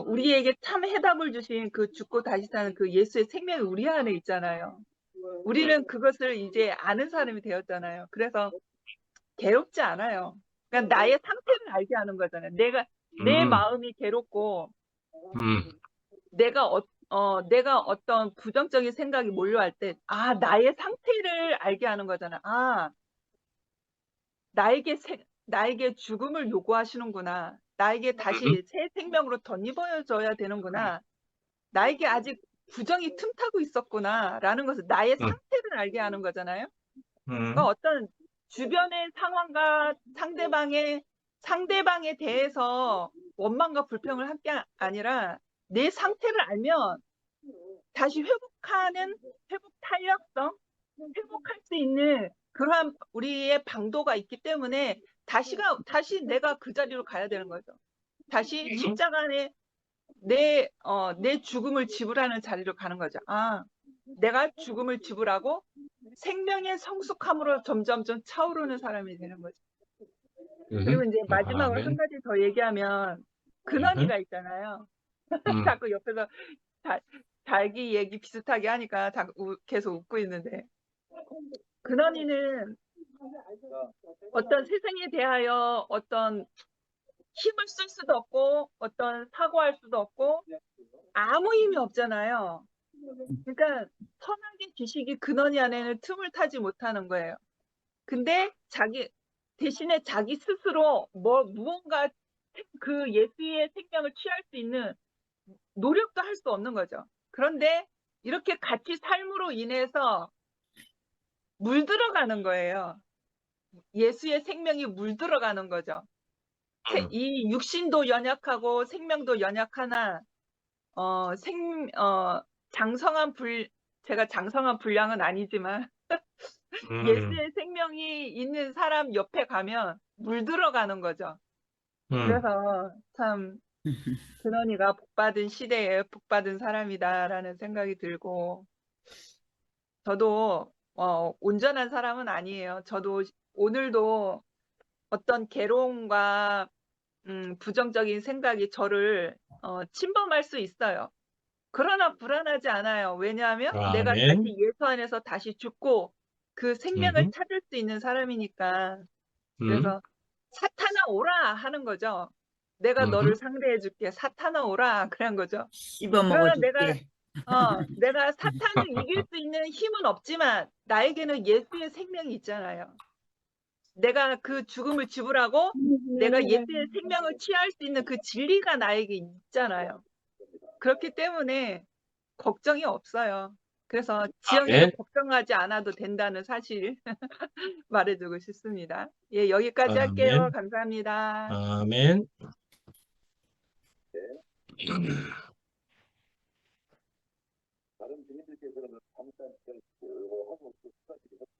우리에게 참 해답을 주신 그 죽고 다시 사는 그 예수의 생명이 우리 안에 있잖아요. 우리는 그것을 이제 아는 사람이 되었잖아요. 그래서 괴롭지 않아요. 그냥 나의 상태를 알게 하는 거잖아요. 내 음, 마음이 괴롭고 음, 내가 어떤 부정적인 생각이 몰려할 때, 나의 상태를 알게 하는 거잖아. 나에게 죽음을 요구하시는구나. 나에게 다시 새 생명으로 덧입어져야 되는구나. 나에게 아직 부정이 틈타고 있었구나. 라는 것을 나의 음, 상태를 알게 하는 거잖아요. 그러니까 음, 어떤 주변의 상황과 상대방에 대해서 원망과 불평을 할 게 아니라 내 상태를 알면 다시 회복 탄력성, 회복할 수 있는 그러한 우리의 방도가 있기 때문에 다시 내가 그 자리로 가야 되는 거죠. 다시 십자가에 내 죽음을 지불하는 자리로 가는 거죠. 내가 죽음을 지불하고 생명의 성숙함으로 점점 차오르는 사람이 되는 거죠. 그리고 이제 마지막으로 한 아멘. 가지 더 얘기하면 근원이가 있잖아요. 자꾸 옆에서 자기 얘기 비슷하게 하니까 계속 웃고 있는데, 근원이는 어떤 세상에 대하여 어떤 힘을 쓸 수도 없고 어떤 사고할 수도 없고 아무 힘이 없잖아요. 그러니까 선악의 지식이 근원이 안에는 틈을 타지 못하는 거예요. 근데 대신에 자기 스스로 무언가 그 예수의 생명을 취할 수 있는 노력도 할 수 없는 거죠. 그런데 이렇게 같이 삶으로 인해서 물들어가는 거예요. 예수의 생명이 물들어가는 거죠. 이 육신도 연약하고 생명도 연약하나 제가 장성한 분량은 아니지만 예수의 생명이 있는 사람 옆에 가면 물들어가는 거죠. 그래서 참 근원이가 복받은 시대에 복받은 사람이다라는 생각이 들고, 저도 온전한 사람은 아니에요. 저도 오늘도 어떤 괴로움과 부정적인 생각이 저를 침범할 수 있어요. 그러나 불안하지 않아요. 왜냐하면 내가 다시 아멘. 예수 안에서 다시 죽고 그 생명을 찾을 수 있는 사람이니까. 그래서 사탄아 오라 하는 거죠. 내가 너를 상대해 줄게. 사탄아 오라 그런 거죠. 그러나 씹어먹어줄게. 내가 사탄을 이길 수 있는 힘은 없지만 나에게는 예수의 생명이 있잖아요. 내가 그 죽음을 지불하고 내가 예수의 생명을 취할 수 있는 그 진리가 나에게 있잖아요. 그렇기 때문에 걱정이 없어요. 그래서 지영이도 아멘. 걱정하지 않아도 된다는 사실 말해주고 싶습니다. 예, 여기까지 할게요. 아멘. 감사합니다. 아멘.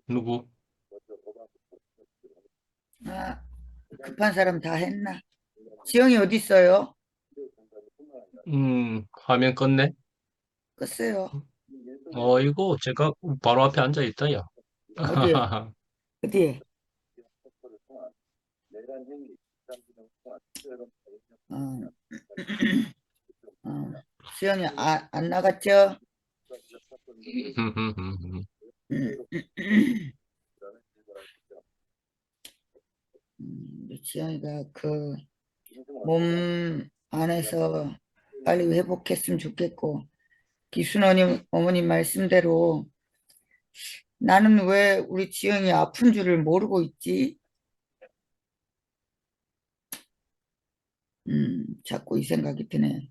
누구? 급한 사람 다 했나? 지영이 어디 있어요? 화면 껐네. 껐어요. 이거 제가 바로 앞에 앉아 있다요. 어디에? 어디에? 어, 지영이 안 나갔죠? 지영이가 그 몸 안에서 빨리 회복했으면 좋겠고, 기순 어머님 말씀대로 나는 왜 우리 지영이 아픈 줄을 모르고 있지? 자꾸 이 생각이 드네.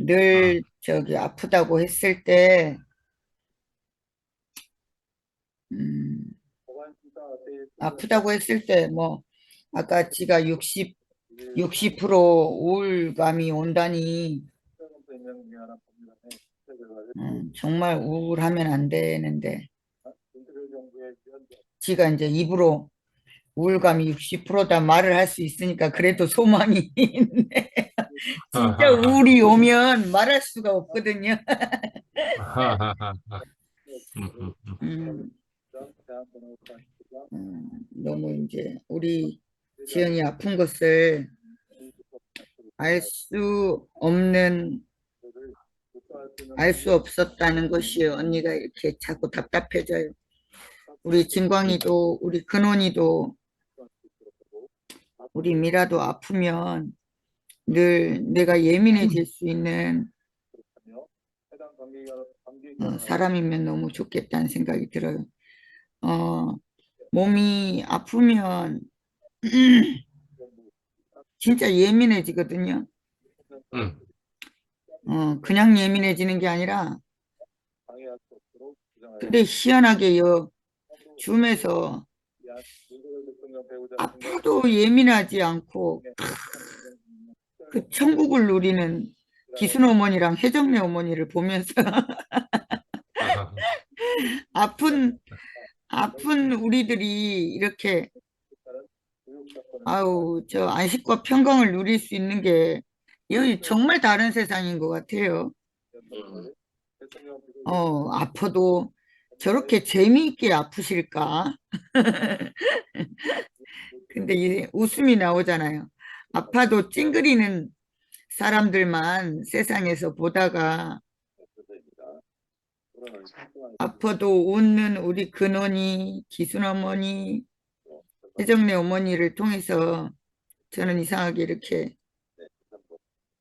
늘 아프다고 했을 때, 뭐, 아까 지가 60% 우울감이 온다니, 정말 우울하면 안 되는데, 지가 이제 입으로 우울감이 60%다 말을 할 수 있으니까 그래도 소망이 있네. 진짜 우울이 오면 말할 수가 없거든요. 음, 너무 이제 우리 지영이 아픈 것을 알 수 없었다는 것이 언니가 이렇게 자꾸 답답해져요. 우리 진광이도, 우리 근원이도, 우리 미라도 아프면 늘 내가 예민해질 수 있는 사람이면 너무 좋겠다는 생각이 들어요. 몸이 아프면 진짜 예민해지거든요. 그냥 예민해지는 게 아니라, 근데 희한하게 줌에서 아파도 예민하지 않고 그 천국을 누리는 기순 어머니랑 혜정네 어머니를 보면서 아픈 우리들이 이렇게 저 안식과 평강을 누릴 수 있는 게 여기 정말 다른 세상인 것 같아요. 아파도 저렇게 재미있게 아프실까? 근데 이 웃음이 나오잖아요. 아파도 찡그리는 사람들만 세상에서 보다가 아파도 웃는 우리 근원이, 기순 어머니, 혜정네 어머니를 통해서 저는 이상하게 이렇게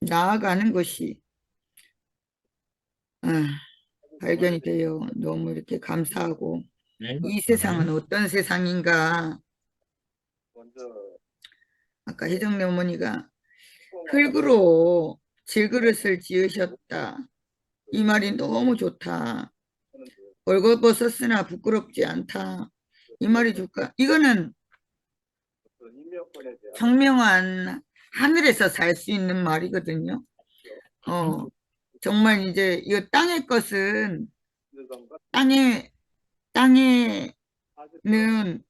나아가는 것이 발견이 돼요. 너무 이렇게 감사하고 이 세상은 어떤 세상인가. 아까 혜정네 어머니가 흙으로 질그릇을 지으셨다. 이 말이 너무 좋다. 벌거벗었으나 부끄럽지 않다. 이 말이 좋까? 이거는 청명한 하늘에서 살 수 있는 말이거든요. 정말 이제 이 땅의 것은 땅에는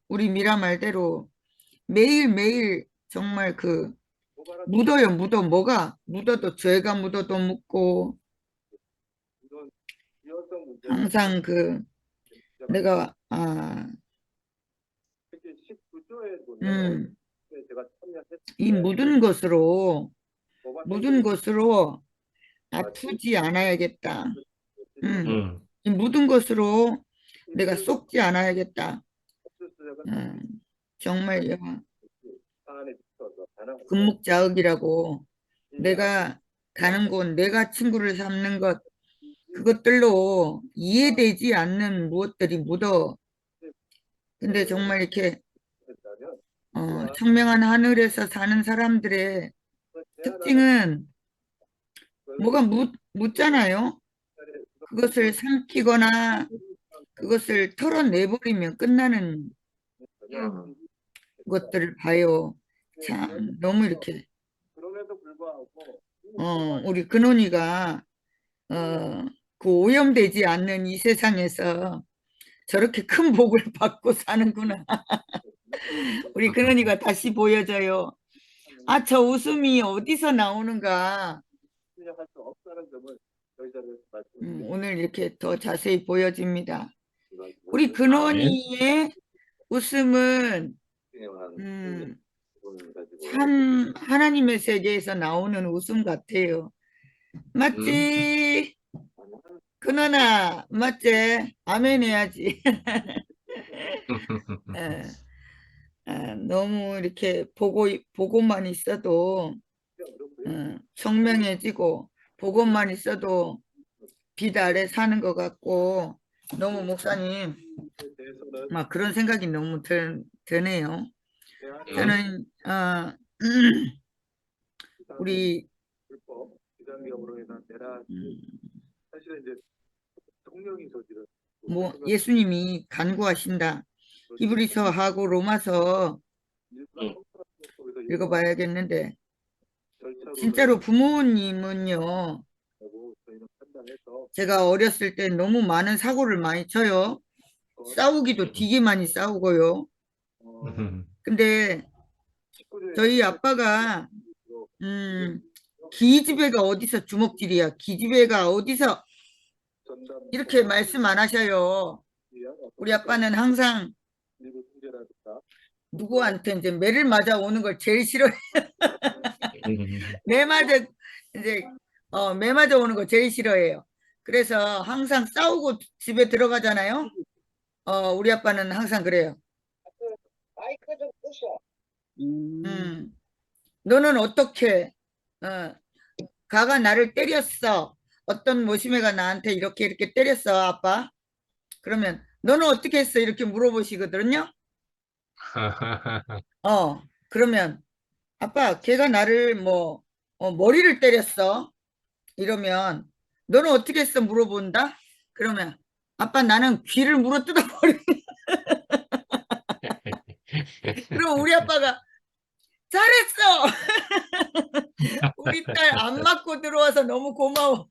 우리 미라 말대로 매일매일 정말 묻어요. 뭐가 묻어도 죄가 묻어도 묻고 항상 내가 이 묻은 것으로 아프지 않아야겠다. 이 묻은 것으로 내가 쏟지 않아야겠다. 정말 금묵자흑이라고 내가 가는 곳, 내가 친구를 삼는 것, 그것들로 이해되지 않는 무엇들이 묻어. 근데 정말 이렇게 청명한 하늘에서 사는 사람들의 특징은 뭐가 묻잖아요. 그것을 삼키거나 그것을 털어내버리면 끝나는 것들을 봐요. 참 너무 이렇게 우리 근원이가 그 오염되지 않는 이 세상에서 저렇게 큰 복을 받고 사는구나. 우리 근원이가 다시 보여져요. 저 웃음이 어디서 나오는가. 오늘 이렇게 더 자세히 보여집니다. 우리 근원이의 웃음은 참 하나님의 세계에서 나오는 웃음 같아요. 맞지? 근원아, 맞지? 아멘 해야지. 너무 이렇게 보고만 있어도 청명해지고 보고만 있어도 빛 아래 사는 것 같고 너무 목사님 막 그런 생각이 너무 드네요. 저는 우리 예수님이 간구하신다. 히브리서하고 로마서 읽어봐야겠는데 진짜로 부모님은요, 제가 어렸을 때 너무 많은 사고를 많이 쳐요. 싸우기도 되게 많이 싸우고요. 근데 저희 아빠가 기집애가 어디서 주먹질이야. 기집애가 어디서 이렇게 말씀 안 하셔요. 우리 아빠는 항상 누구한테 이제 매를 맞아 오는 걸 제일 싫어해. 매 맞아 이제 매 맞아 오는 거 제일 싫어해요. 그래서 항상 싸우고 집에 들어가잖아요. 우리 아빠는 항상 그래요. 너는 어떻게 가가 나를 때렸어. 어떤 모심애가 나한테 이렇게 때렸어, 아빠. 그러면 너는 어떻게 했어? 이렇게 물어보시거든요. 그러면 아빠, 걔가 나를 뭐 머리를 때렸어. 이러면 너는 어떻게 했어? 물어본다. 그러면 아빠, 나는 귀를 물어뜯어 버려. 그럼 우리 아빠가 잘했어. 우리 딸 안 맞고 들어와서 너무 고마워.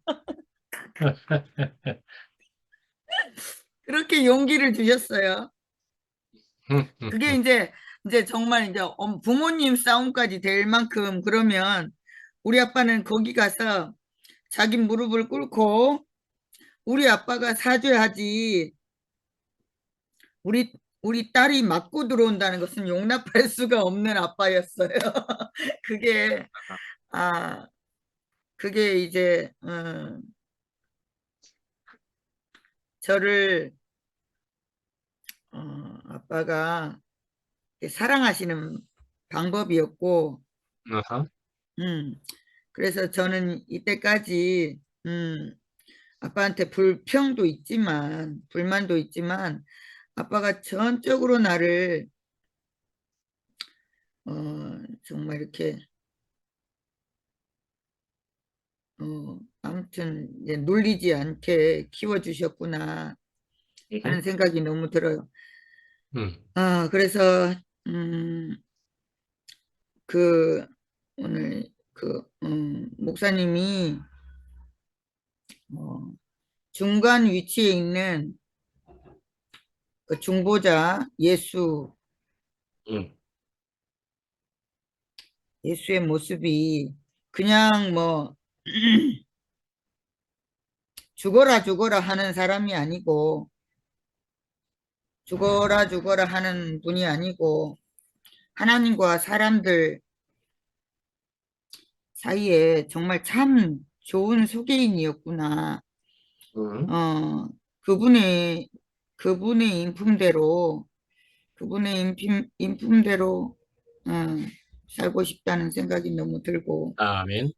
그렇게 용기를 주셨어요. 그게 이제 정말 이제 부모님 싸움까지 될 만큼 그러면 우리 아빠는 거기 가서 자기 무릎을 꿇고 우리 아빠가 사죄하지 우리 딸이 맞고 들어온다는 것은 용납할 수가 없는 아빠였어요. 그게 그게 이제 저를 아빠가 사랑하시는 방법이었고 어허. 그래서 저는 이때까지 아빠한테 불평도 있지만 불만도 있지만 아빠가 전적으로 나를 정말 이렇게 아무튼 이제 놀리지 않게 키워주셨구나 하는 생각이 너무 들어요. 그래서 오늘 목사님이 중간 위치에 있는 그 중보자 예수의 모습이 그냥 뭐 죽어라 하는 사람이 아니고 죽어라 하는 분이 아니고 하나님과 사람들 사이에 정말 참 좋은 소개인이었구나. 그분의 인품대로 살고 싶다는 생각이 너무 들고 아멘.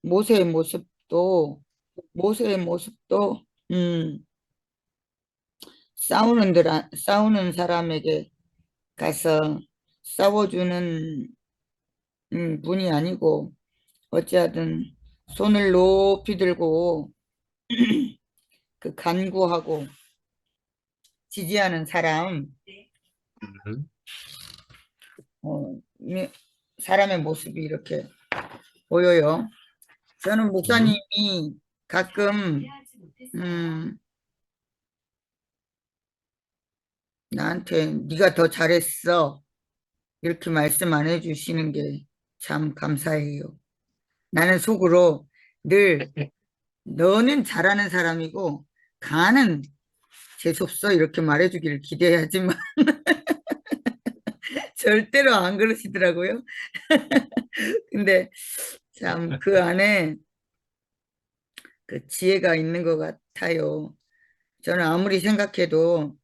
모세의 모습도 싸우는 사람에게 가서 싸워주는 분이 아니고 어찌하든 손을 높이 들고 그 간구하고 지지하는 사람 사람의 모습이 이렇게 보여요. 저는 목사님이 가끔 나한테 네가 더 잘했어 이렇게 말씀 안 해주시는 게 참 감사해요. 나는 속으로 늘 너는 잘하는 사람이고 가는 재수없어 이렇게 말해주기를 기대하지만 절대로 안 그러시더라고요. 근데 참 그 안에 그 지혜가 있는 것 같아요. 저는 아무리 생각해도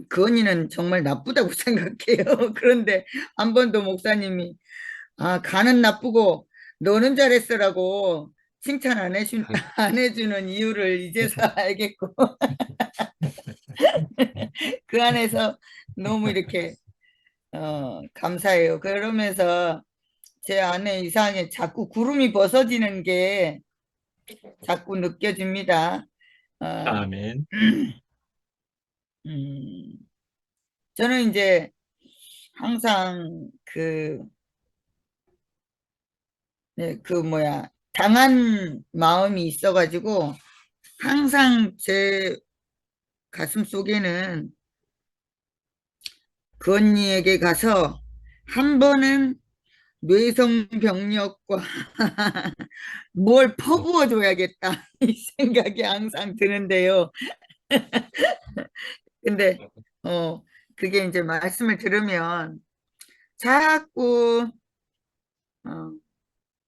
그 언니는 정말 나쁘다고 생각해요. 그런데 한 번도 목사님이 가는 나쁘고 너는 잘했어라고 칭찬 안 해주는 이유를 이제서 알겠고 그 안에서 너무 이렇게 감사해요. 그러면서 제 안에 이상하게 자꾸 구름이 벗어지는 게 자꾸 느껴집니다. 아멘. 저는 이제 항상 당한 마음이 있어가지고 항상 제 가슴 속에는 그 언니에게 가서 한 번은 뇌성병력과 뭘 퍼부어 줘야겠다 이 생각이 항상 드는데요. 근데 그게 이제 말씀을 들으면 자꾸 어,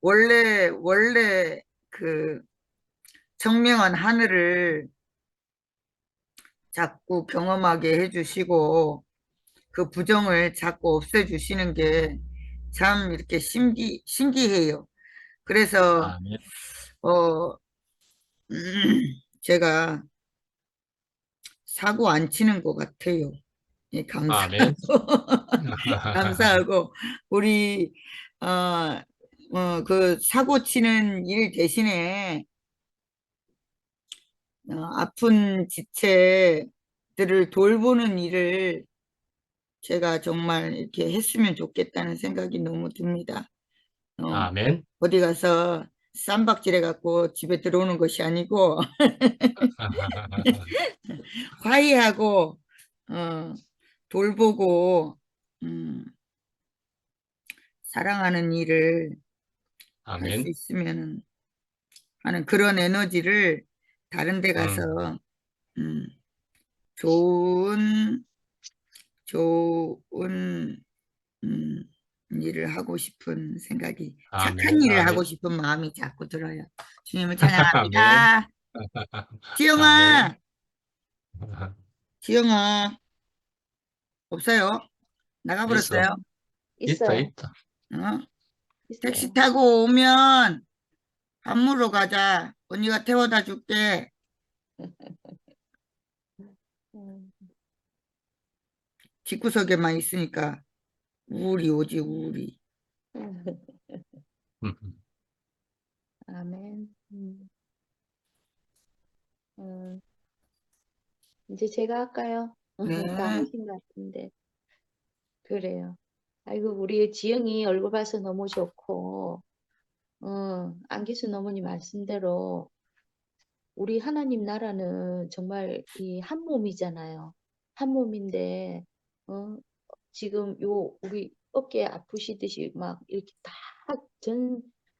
원래 그 청명한 하늘을 자꾸 경험하게 해주시고 그 부정을 자꾸 없애주시는 게 참 이렇게 신기해요. 그래서 아멘. 어, 제가 사고 안 치는 것 같아요. 예, 감사하고 아멘. 감사하고 우리 그 사고 치는 일 대신에 아픈 지체들을 돌보는 일을 제가 정말 이렇게 했으면 좋겠다는 생각이 너무 듭니다. 아멘. 어디 가서 쌈박질 해갖고 집에 들어오는 것이 아니고 화해하고 돌보고 사랑하는 일을 할 수 아멘. 있으면 하는 그런 에너지를 다른 데 가서 좋은 일을 하고 싶은 생각이 착한 아멘. 일을 아멘. 하고 싶은 마음이 자꾸 들어요. 주님을 아멘. 찬양합니다. 아멘. 지영아 없어요? 있어. 나가버렸어요? 있다, 있어요. 있다. 택시 있어요. 타고 오면 밥 먹으러 가자. 언니가 태워다 줄게. 음. 집구석에만 있으니까 우울이 오지 우울이. 아멘. 이제 제가 할까요? 다 네. 하신 것 같은데. 그래요. 아이고, 우리 지영이 얼굴 봐서 너무 좋고, 안기순 어머니 말씀대로 우리 하나님 나라는 정말 이 한 몸이잖아요. 한 몸인데, 어, 지금 우리 어깨 아프시듯이 막 이렇게 다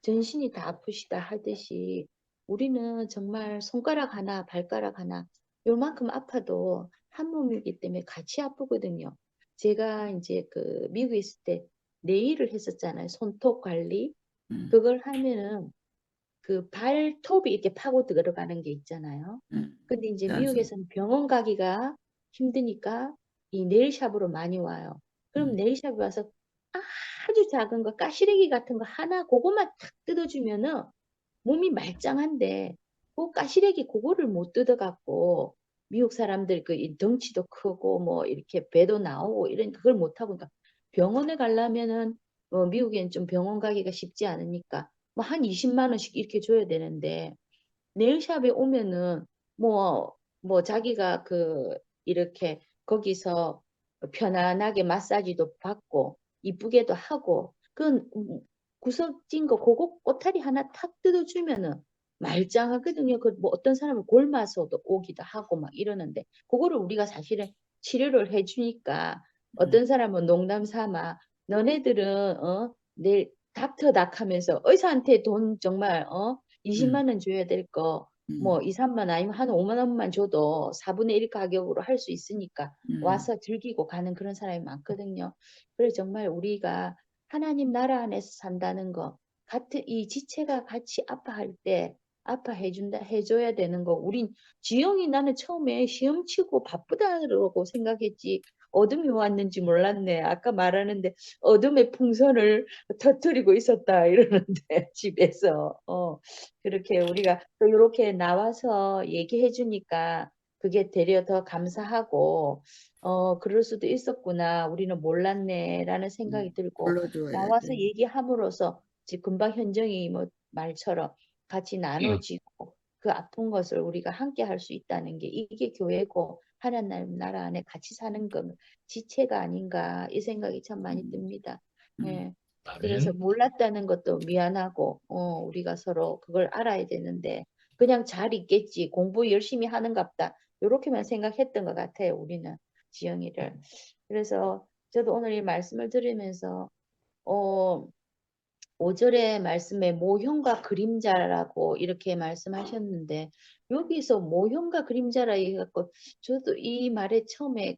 전신이 다 아프시다 하듯이 우리는 정말 손가락 하나, 발가락 하나, 요만큼 아파도 한 몸이기 때문에 같이 아프거든요. 제가 이제 그 미국에 있을 때 네일을 했었잖아요. 손톱 관리. 그걸 하면은 그 발톱이 이렇게 파고 들어가는 게 있잖아요. 근데 이제 맞아. 미국에서는 병원 가기가 힘드니까 이 네일샵으로 많이 와요. 그럼 네일샵에 와서 아주 작은 거, 가시래기 같은 거 하나, 그거만 탁 뜯어주면은 몸이 말짱한데, 그 가시래기 그거를 못 뜯어갖고, 미국 사람들 이 덩치도 크고, 뭐, 이렇게 배도 나오고, 이러니까 그걸 못하고, 그러니까 병원에 가려면은, 미국엔 좀 병원 가기가 쉽지 않으니까, 뭐, 한 20만 원씩 이렇게 줘야 되는데, 네일샵에 오면은 뭐 자기가 이렇게 거기서 편안하게 마사지도 받고 이쁘게도 하고 구석진 거 그거 꼬타리 하나 탁 뜯어주면은 말짱하거든요. 뭐 어떤 사람은 골마서도 오기도 하고 막 이러는데 그거를 우리가 사실은 치료를 해주니까 어떤 사람은 농담 삼아 너네들은 내일 닥터닥 하면서 의사한테 돈 정말 20만 원 줘야 될 거, 뭐 2, 3만 아니면 한 5만 원만 줘도 4분의 1 가격으로 할 수 있으니까 와서 즐기고 가는 그런 사람이 많거든요. 그래서 정말 우리가 하나님 나라 안에서 산다는 거, 같은 이 지체가 같이 아파할 때 해줘야 되는 거. 우린 지영이 나는 처음에 시험 치고 바쁘다고 생각했지. 어둠이 왔는지 몰랐네. 아까 말하는데 어둠의 풍선을 터뜨리고 있었다 이러는데 집에서 그렇게 우리가 또 이렇게 나와서 얘기해 주니까 그게 되려 더 감사하고 그럴 수도 있었구나 우리는 몰랐네라는 생각이 들고 불러줘야 나와서 돼. 얘기함으로써 지금 금방 현정이 뭐 말처럼 같이 나눠지고 그 아픈 것을 우리가 함께 할 수 있다는 게 이게 교회고 하나님 나라 안에 같이 사는 건 지체가 아닌가 이 생각이 참 많이 듭니다. 예. 그래서 아멘. 몰랐다는 것도 미안하고 우리가 서로 그걸 알아야 되는데 그냥 잘 있겠지 공부 열심히 하는갑다 이렇게만 생각했던 것 같아요 우리는 지영이를. 그래서 저도 오늘 이 말씀을 들으면서, 어, 5절의 말씀에 모형과 그림자라고 이렇게 말씀하셨는데, 여기서 모형과 그림자라 해갖고, 저도 이 말에 처음에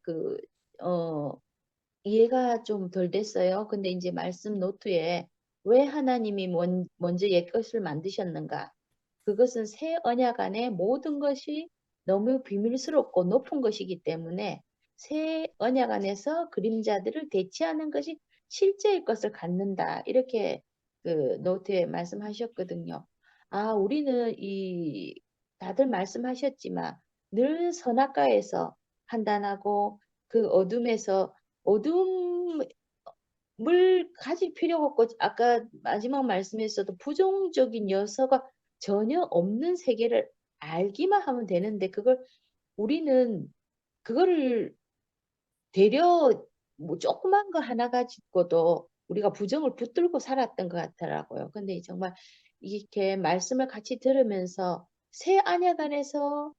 이해가 좀 덜 됐어요. 근데 이제 말씀 노트에 왜 하나님이 먼저 옛것을 만드셨는가? 그것은 새 언약 안에 모든 것이 너무 비밀스럽고 높은 것이기 때문에 새 언약 안에서 그림자들을 대체하는 것이 실제의 것을 갖는다. 이렇게 그 노트에 말씀하셨거든요. 아, 우리는 다들 말씀하셨지만 늘 선악과에서 판단하고 그 어둠에서 어둠을 가질 필요가 없고 아까 마지막 말씀에서도 부정적인 요소가 전혀 없는 세계를 알기만 하면 되는데 우리는 그거를 되려 뭐 조그만 거 하나 가지고도 우리가 부정을 붙들고 살았던 것 같더라고요. 근데 정말 이렇게 말씀을 같이 들으면서 새 언약 안에서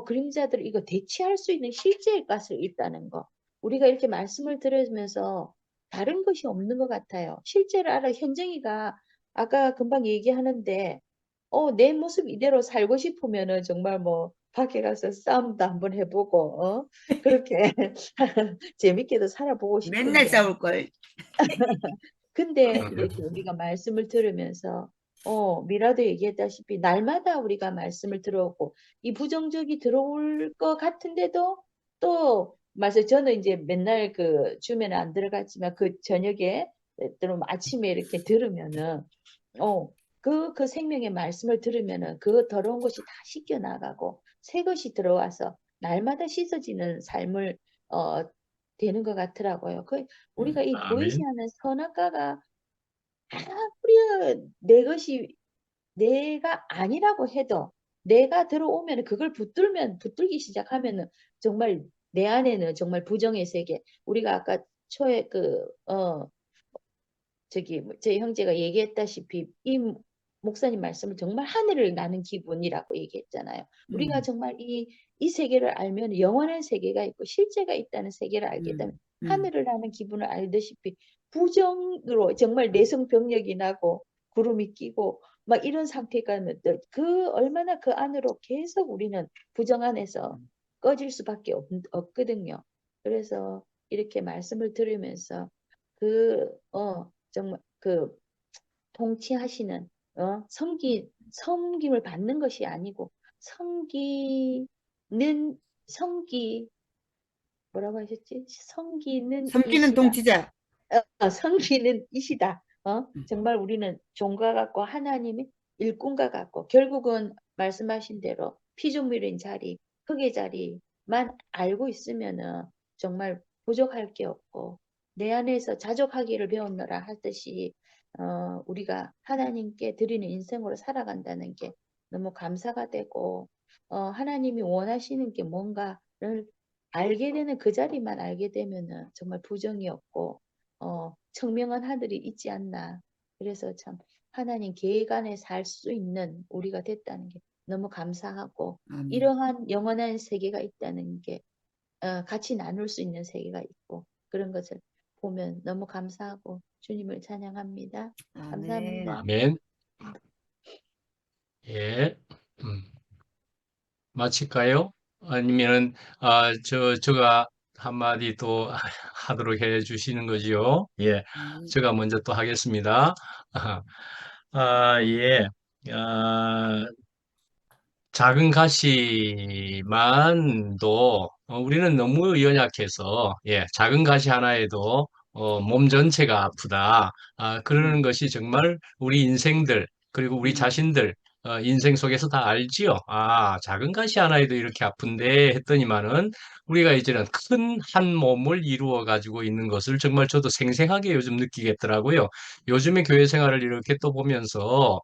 그림자들 이거 대체할 수 있는 실제의 것을 있다는 거. 우리가 이렇게 말씀을 들으면서 다른 것이 없는 것 같아요. 실제로 알아 현정이가 아까 금방 얘기하는데 내 모습 이대로 살고 싶으면은 정말 뭐 밖에 가서 싸움도 한번 해보고 그렇게 재밌게도 살아보고 맨날 싶은데 싸울걸. 근데 이렇게 우리가 말씀을 들으면서 미라도 얘기했다시피 날마다 우리가 말씀을 들어오고 이 부정적이 들어올 것 같은데도 또 맞아요. 저는 이제 맨날 그 주면에 안 들어갔지만 그 저녁에 또는 아침에 이렇게 들으면은 그 생명의 말씀을 들으면은 그 더러운 것이 다 씻겨 나가고 새 것이 들어와서 날마다 씻어지는 삶을 어, 되는 것 같더라고요. 우리가 이 보이지 아멘. 않는 선악과가 아무리 내 것이 내가 아니라고 해도 내가 들어오면 그걸 붙들기 시작하면은 정말 내 안에는 정말 부정의 세계. 우리가 아까 초에 제 형제가 얘기했다시피 이 목사님 말씀을 정말 하늘을 나는 기분이라고 얘기했잖아요. 우리가 정말 이 세계를 알면 영원한 세계가 있고 실제가 있다는 세계를 알게 되면 하늘을 나는 기분을 알다시피 부정으로 정말 내성병력이 나고 구름이 끼고 막 이런 상태가 얼마나 그 안으로 계속 우리는 부정 안에서 꺼질 수밖에 없거든요. 그래서 이렇게 말씀을 들으면서 정말 통치하시는 섬김을 받는 것이 아니고 섬기는 섬기 뭐라고 하셨지? 섬기는 섬기는 이시다. 통치자. 섬기는 이시다. 정말 우리는 종과 같고 하나님이 일꾼과 같고 결국은 말씀하신 대로 피조물인 자리, 흙의 자리만 알고 있으면은 정말 부족할 게 없고 내 안에서 자족하기를 배웠노라 하듯이 우리가 하나님께 드리는 인생으로 살아간다는 게 너무 감사가 되고 하나님이 원하시는 게 뭔가를 알게 되는 그 자리만 알게 되면은 정말 부정이 없고 청명한 하늘이 있지 않나. 그래서 참 하나님 계획 안에 살 수 있는 우리가 됐다는 게 너무 감사하고 아멘. 이러한 영원한 세계가 있다는 게 같이 나눌 수 있는 세계가 있고 그런 것을 보면 너무 감사하고 주님을 찬양합니다. 아멘. 감사합니다. 아멘. 예. 마칠까요? 아니면은, 제가 한마디 또 하도록 해 주시는 거지요? 예. 제가 먼저 또 하겠습니다. 예. 아, 작은 가시만도 우리는 너무 연약해서 작은 가시 하나에도 몸 전체가 아프다. 그러는 것이 정말 우리 인생들 그리고 우리 자신들 인생 속에서 다 알지요. 작은 가시 하나에도 이렇게 아픈데 했더니만은 우리가 이제는 큰 한 몸을 이루어 가지고 있는 것을 정말 저도 생생하게 요즘 느끼겠더라고요. 요즘에 교회 생활을 이렇게 또 보면서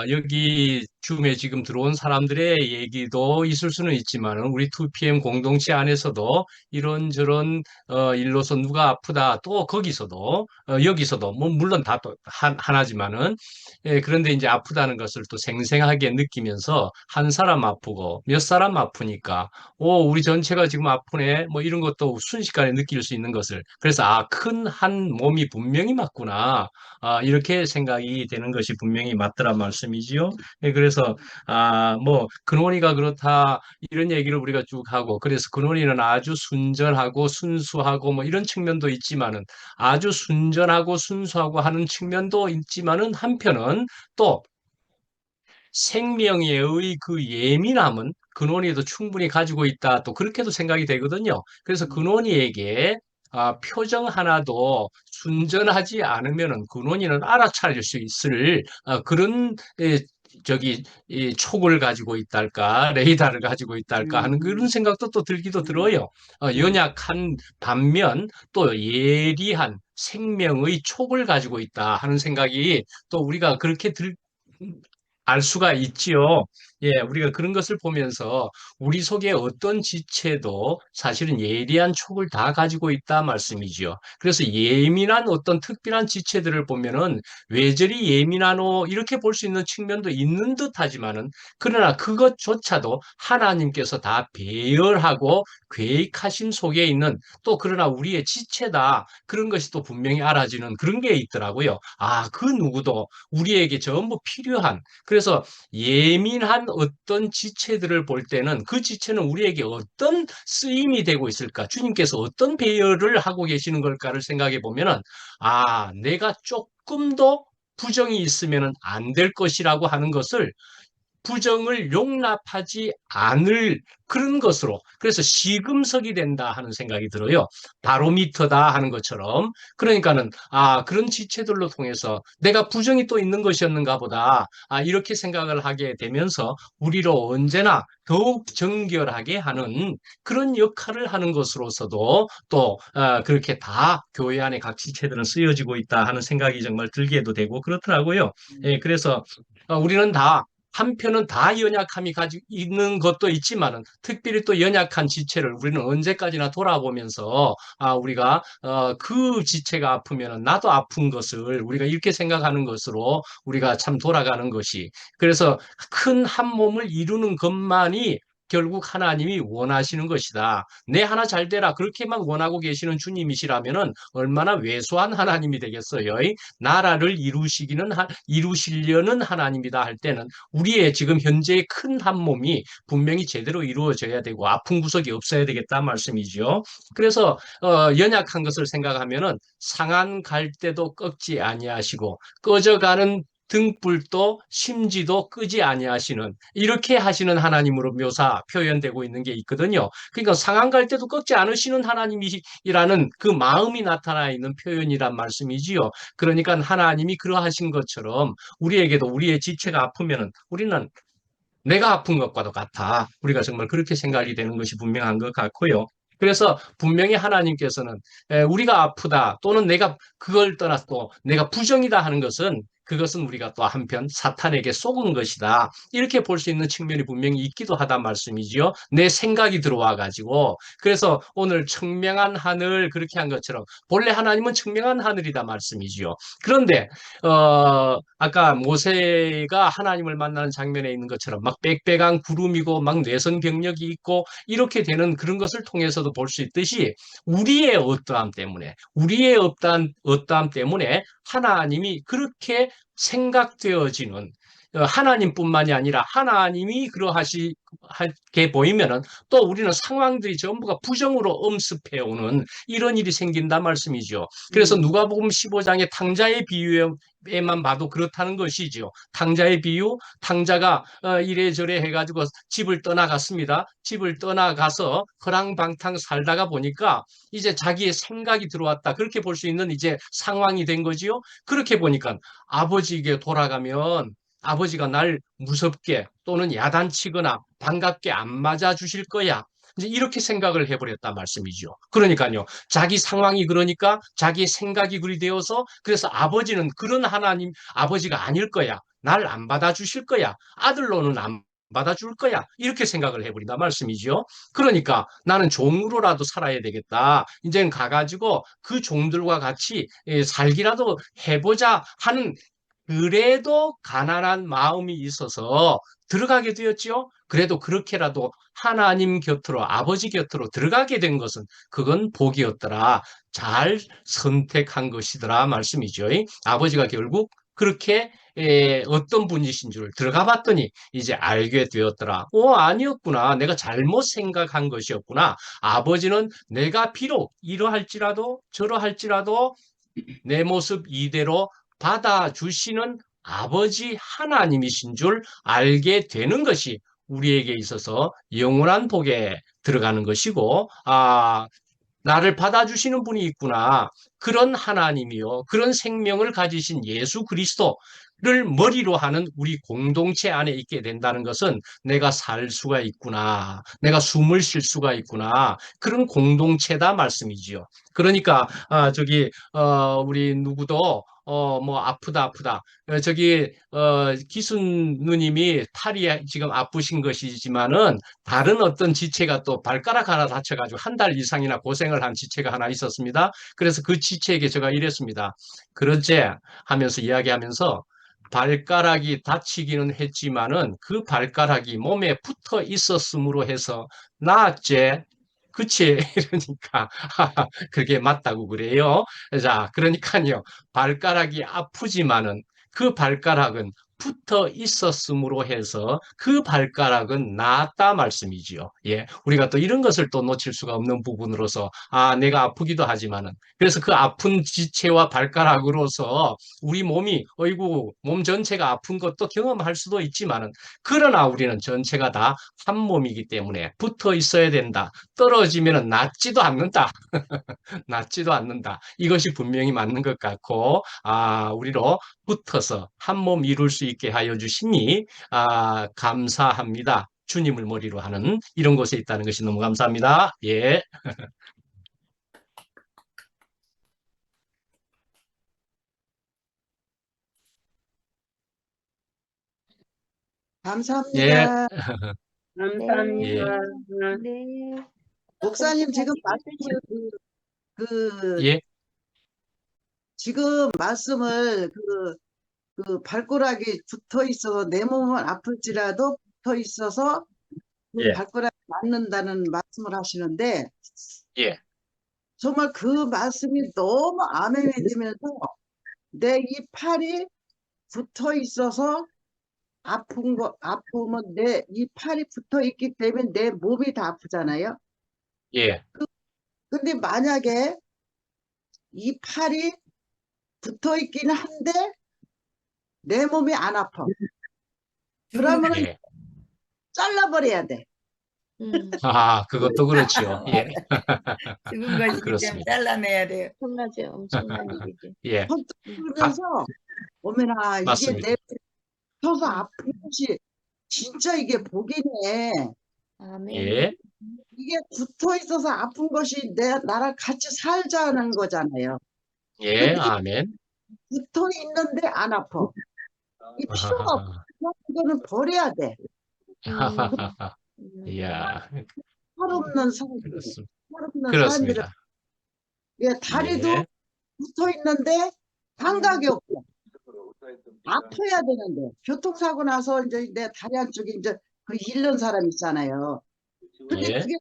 여기 줌에 지금 들어온 사람들의 얘기도 있을 수는 있지만, 우리 2PM 공동체 안에서도 이런저런 일로서 누가 아프다, 또 거기서도, 여기서도, 뭐, 물론 다 또 하나지만은, 예, 그런데 이제 아프다는 것을 또 생생하게 느끼면서 한 사람 아프고 몇 사람 아프니까, 우리 전체가 지금 아프네, 뭐 이런 것도 순식간에 느낄 수 있는 것을. 그래서, 큰 한 몸이 분명히 맞구나. 이렇게 생각이 되는 것이 분명히 맞더란 말씀이지요. 예, 그래서, 뭐, 근원이가 그렇다, 이런 얘기를 우리가 쭉 하고, 그래서 근원이는 아주 순전하고 순수하고 뭐 이런 측면도 있지만은, 아주 순전하고 순수하고 하는 측면도 있지만은, 한편은 또 생명의 그 예민함은 근원이도 충분히 가지고 있다. 또 그렇게도 생각이 되거든요. 그래서 근원이에게 표정 하나도 순전하지 않으면은 근원이는 알아차릴 수 있을 그런 이 촉을 가지고 있달까, 레이더를 가지고 있달까 하는 그런 생각도 또 들기도 들어요. 연약한 반면 또 예리한 생명의 촉을 가지고 있다 하는 생각이 또 우리가 그렇게 알 수가 있지요. 예, 우리가 그런 것을 보면서 우리 속에 어떤 지체도 사실은 예리한 촉을 다 가지고 있다 말씀이지요. 그래서 예민한 어떤 특별한 지체들을 보면은 왜 저리 예민하노 이렇게 볼 수 있는 측면도 있는 듯하지만은, 그러나 그것조차도 하나님께서 다 배열하고 계획하신 속에 있는, 또 그러나 우리의 지체다, 그런 것이 또 분명히 알아지는 그런 게 있더라고요. 그 누구도 우리에게 전부 필요한, 그래서 예민한 어떤 지체들을 볼 때는 그 지체는 우리에게 어떤 쓰임이 되고 있을까? 주님께서 어떤 배열을 하고 계시는 걸까를 생각해 보면은, 내가 조금 더 부정이 있으면 안 될 것이라고 하는 것을, 부정을 용납하지 않을 그런 것으로, 그래서 시금석이 된다 하는 생각이 들어요. 바로미터다 하는 것처럼. 그러니까는 그런 지체들로 통해서 내가 부정이 또 있는 것이었는가 보다, 이렇게 생각을 하게 되면서 우리로 언제나 더욱 정결하게 하는 그런 역할을 하는 것으로서도 또 그렇게 다 교회 안에 각 지체들은 쓰여지고 있다 하는 생각이 정말 들게도 되고 그렇더라고요. 예, 그래서 우리는 다 한편은 다 연약함이 가지고 있는 것도 있지만은, 특별히 또 연약한 지체를 우리는 언제까지나 돌아보면서 우리가 그 지체가 아프면은 나도 아픈 것을 우리가 이렇게 생각하는 것으로 우리가 참 돌아가는 것이, 그래서 큰 한 몸을 이루는 것만이 결국 하나님이 원하시는 것이다. 내 하나 잘 되라 그렇게만 원하고 계시는 주님이시라면은 얼마나 왜소한 하나님이 되겠어요. 나라를 이루시려는 하나님이다 할 때는 우리의 지금 현재의 큰 한 몸이 분명히 제대로 이루어져야 되고 아픈 구석이 없어야 되겠다 말씀이죠. 그래서 연약한 것을 생각하면은 상한 갈대도 꺾지 아니하시고 꺼져가는 등불도 심지도 끄지 아니하시는, 이렇게 하시는 하나님으로 표현되고 있는 게 있거든요. 그러니까 상한 갈대도 꺾지 않으시는 하나님이라는 그 마음이 나타나 있는 표현이란 말씀이지요. 그러니까 하나님이 그러하신 것처럼 우리에게도 우리의 지체가 아프면은 우리는 내가 아픈 것과도 같아. 우리가 정말 그렇게 생각이 되는 것이 분명한 것 같고요. 그래서 분명히 하나님께서는 우리가 아프다 또는 내가 그걸 떠나서 내가 부정이다 하는 것은, 그것은 우리가 또 한편 사탄에게 속은 것이다, 이렇게 볼 수 있는 측면이 분명히 있기도 하다 말씀이지요. 내 생각이 들어와 가지고. 그래서 오늘 청명한 하늘 그렇게 한 것처럼 본래 하나님은 청명한 하늘이다 말씀이지요. 그런데 아까 모세가 하나님을 만나는 장면에 있는 것처럼 막 빽빽한 구름이고 막 내성병력이 있고 이렇게 되는 그런 것을 통해서도 볼 수 있듯이, 우리의 어떠함 때문에 하나님이 그렇게 생각되어지는, 하나님뿐만이 아니라 하나님이 그러하게 보이면은 또 우리는 상황들이 전부가 부정으로 엄습해오는 이런 일이 생긴다 말씀이죠. 그래서 누가복음 15장의 탕자의 비유에만 봐도 그렇다는 것이죠. 탕자의 비유, 탕자가 이래저래 해가지고 집을 떠나갔습니다. 집을 떠나가서 허랑방탕 살다가 보니까 이제 자기의 생각이 들어왔다, 그렇게 볼 수 있는 이제 상황이 된 거지요. 그렇게 보니까 아버지에게 돌아가면 아버지가 날 무섭게 또는 야단치거나 반갑게 안 맞아 주실 거야, 이제 이렇게 생각을 해버렸단 말씀이죠. 그러니까요, 자기 상황이 그러니까 자기의 생각이 그리 되어서, 그래서 아버지는 그런 하나님 아버지가 아닐 거야, 날 안 받아주실 거야. 아들로는 안 받아줄 거야. 이렇게 생각을 해버린다 말씀이죠. 그러니까 나는 종으로라도 살아야 되겠다. 이제는 가가지고 그 종들과 같이 살기라도 해보자 하는 그래도 가난한 마음이 있어서 들어가게 되었지요. 그래도 그렇게라도 하나님 곁으로, 아버지 곁으로 들어가게 된 것은 그건 복이었더라. 잘 선택한 것이더라 말씀이죠. 아버지가 결국 그렇게 어떤 분이신 줄 들어가 봤더니 이제 알게 되었더라. 아니었구나. 내가 잘못 생각한 것이었구나. 아버지는 내가 비록 이러할지라도 저러할지라도 내 모습 이대로 받아주시는 아버지 하나님이신 줄 알게 되는 것이 우리에게 있어서 영원한 복에 들어가는 것이고, 나를 받아주시는 분이 있구나. 그런 하나님이요. 그런 생명을 가지신 예수 그리스도를 머리로 하는 우리 공동체 안에 있게 된다는 것은 내가 살 수가 있구나. 내가 숨을 쉴 수가 있구나. 그런 공동체다 말씀이지요. 그러니까, 우리 누구도 뭐 아프다. 기순 누님이 팔이 지금 아프신 것이지만은 다른 어떤 지체가 또 발가락 하나 다쳐가지고 한 달 이상이나 고생을 한 지체가 하나 있었습니다. 그래서 그 지체에게 제가 이랬습니다. 그러지 하면서 이야기하면서 발가락이 다치기는 했지만은 그 발가락이 몸에 붙어 있었음으로 해서 나았지. 그치? 이러니까 그게 맞다고 그래요. 자, 그러니까요. 발가락이 아프지만은 그 발가락은 붙어 있었음으로 해서 그 발가락은 낫다 말씀이지요. 예. 우리가 또 이런 것을 또 놓칠 수가 없는 부분으로서, 내가 아프기도 하지만은, 그래서 그 아픈 지체와 발가락으로서 우리 몸이, 어이구, 몸 전체가 아픈 것도 경험할 수도 있지만은, 그러나 우리는 전체가 다 한 몸이기 때문에 붙어 있어야 된다. 떨어지면은 낫지도 않는다. 낫지도 않는다. 이것이 분명히 맞는 것 같고, 우리로 붙어서 한 몸 이룰 수 있게 하여 주시니, 감사합니다. 주님을 머리로 하는 이런 곳에 있다는 것이 너무 감사합니다. 예. 감사합니다. 감사합니다. 네. 목사님 지금 말씀을 예. 지금 말씀을 그 발가락이 붙어 있어서 내 몸은 아플지라도 붙어 있어서 그 예. 발가락이 낫는다는 말씀을 하시는데 예. 정말 그 말씀이 너무 아멘이 되면서 내 이 팔이 붙어 있어서 아프면 내 이 팔이 붙어 있기 때문에 내 몸이 다 아프잖아요. 예. 근데 만약에 이 팔이 붙어 있기는 한데 내 몸이 안 아파. 그러면 예. 잘라버려야 돼. 그것도 그렇죠. 예. 죽은 것이기 때문에 그렇습니다. 잘라내야 돼요. 엄청나죠. 엄청난 일이죠. 예. 그러면서 어머나 이게 맞습니다. 내 펴서 아픈 것이 진짜 이게 복이네. 아멘. 예. 이게 붙어 있어서 아픈 것이 나랑 같이 살자는 거잖아요. 예. 아멘. 붙어 있는데 안 아파. 이 필요가 없어. 이거는 버려야 돼. 이야. 살 없는 사람들, 그렇습니다. 살 없는 사람들은 그렇습니다. 다리도 예. 붙어 있는데 감각이 없어. 아파야 되는데 교통사고 나서 이제 내 다리 한쪽에 이제 그 잃는 사람 있잖아요. 근데 예. 그게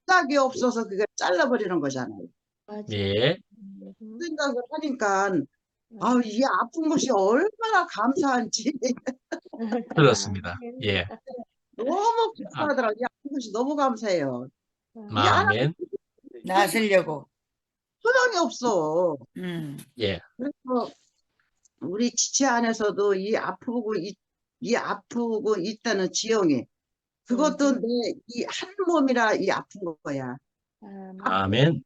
감각이 없어서 그게 잘라버리는 거잖아요. 맞아. 예. 그 생각을 하니까 이 아픈 것이 얼마나 감사한지 그렇습니다. 예. 너무 감사하더라고요. 이 아픈 것이 너무 감사해요. 아멘. 나으려고. 소용이 없어. 예. 그래서 우리 지체 안에서도 이 아프고 있다는 지형이 그것도 내 이 한 몸이라 이 아픈 거야. 아멘.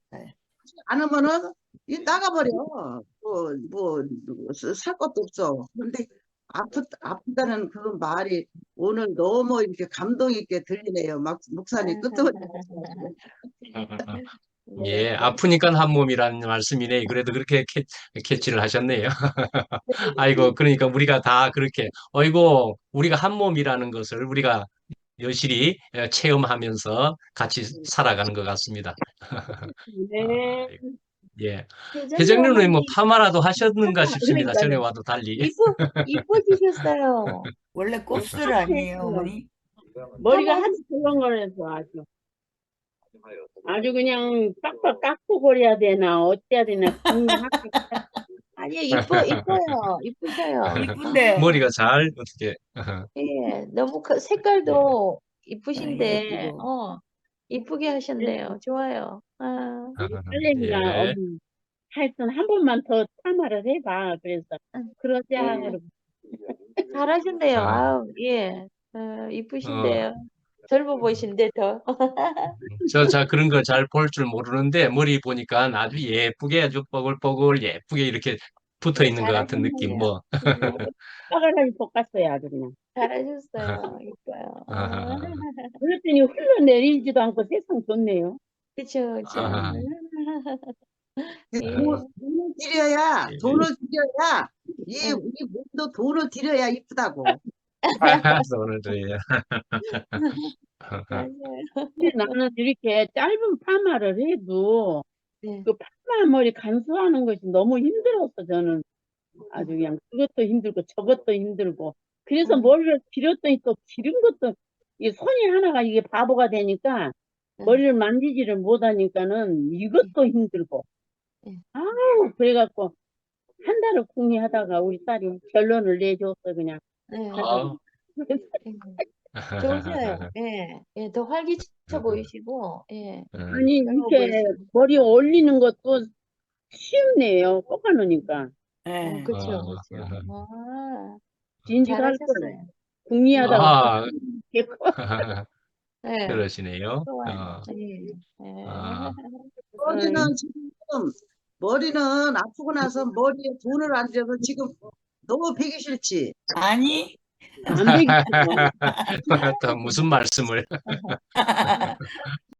않으면은 이 나가버려. 살 것도 없어. 근데 아프다는 그 말이 오늘 너무 이렇게 감동 있게 들리네요. 막 목사님 끝도 예, 네. 아프니까 한 몸이라는 말씀이네. 그래도 그렇게 캐치를 하셨네요. 아이고, 그러니까 우리가 다 그렇게, 어이고, 우리가 한 몸이라는 것을 우리가 여실히 체험하면서 같이 살아가는 것 같습니다. 아, 네. 예. 혜정이 혜정님은 뭐 어머니 파마라도 하셨는가 싶습니다. 전에 그러니까요. 와도 달리. 이뻐지셨어요. 원래 곱슬 아니에요, 어머니? 머리가 파마 하도 덜렁거려서 아주 그냥 빡빡 깎고 버려야 되나 어때야 되나 고민하고 아니요, 이뻐요. 이쁘셔요. 이쁜데. 머리가 잘, 어떻게, 예, 너무 색깔도 이쁘신데, 예쁘고. 이쁘게 하셨네요. 좋아요. 아, 딸내미가 예. 어머 하여튼 한 번만 더 파마를 해봐 그래서 그러자 예, 그러고 잘하셨네요. 어, 아우, 예, 어, 이쁘신데요. 젊어 보이신데 더. 자, 그런 거 잘 볼 줄 모르는데, 머리 보니까 아주 예쁘게, 아주 뽀글뽀글 예쁘게 이렇게 붙어 예, 있는 것 같은 느낌, 잘하셨네요. 뭐. 빠글하게 볶았어요 아주 그냥 잘하셨어요. 이뻐요. 아, 그랬더니 흘러내리지도 않고 세상 좋네요 그쵸, 그쵸. 아, 예, 돈을 들여야, 예. 돈을 들여야, 응, 우리 몸도 돈을 들여야 이쁘다고. 오늘 저희, 맞아요. 근데 나는 이렇게 짧은 파마를 해도 네, 그 파마 머리 간수하는 것이 너무 힘들었어 저는 아주 그냥 그것도 힘들고 저것도 힘들고 그래서 응, 머리를 길었더니 또 기른 것도 이 손이 하나가 이게 바보가 되니까 응, 머리를 만지지를 못하니까는 이것도 힘들고 응. 아우 그래갖고 한 달을 궁리하다가 우리 딸이 결론을 내줬어 그냥 네, 아, 예. 좋으셔요. 예, 예, 더 활기차 보이시고, 예, 아니 젊어 이렇게 보이시고. 머리 올리는 것도 쉽네요 꺾어놓으니까 그쵸, 그쵸. 아, 진지가 할 거예요 잘하셨어요. 예, 궁리하다가 아, 예, 그러시네요. 좋아요. 예, 예. 아, 머리는 지금, 머리는 아프고 나서 머리에 돈을 안 들여서 지금 너무 배기 싫지? 아니, 안 되겠죠 또 무슨 말씀을.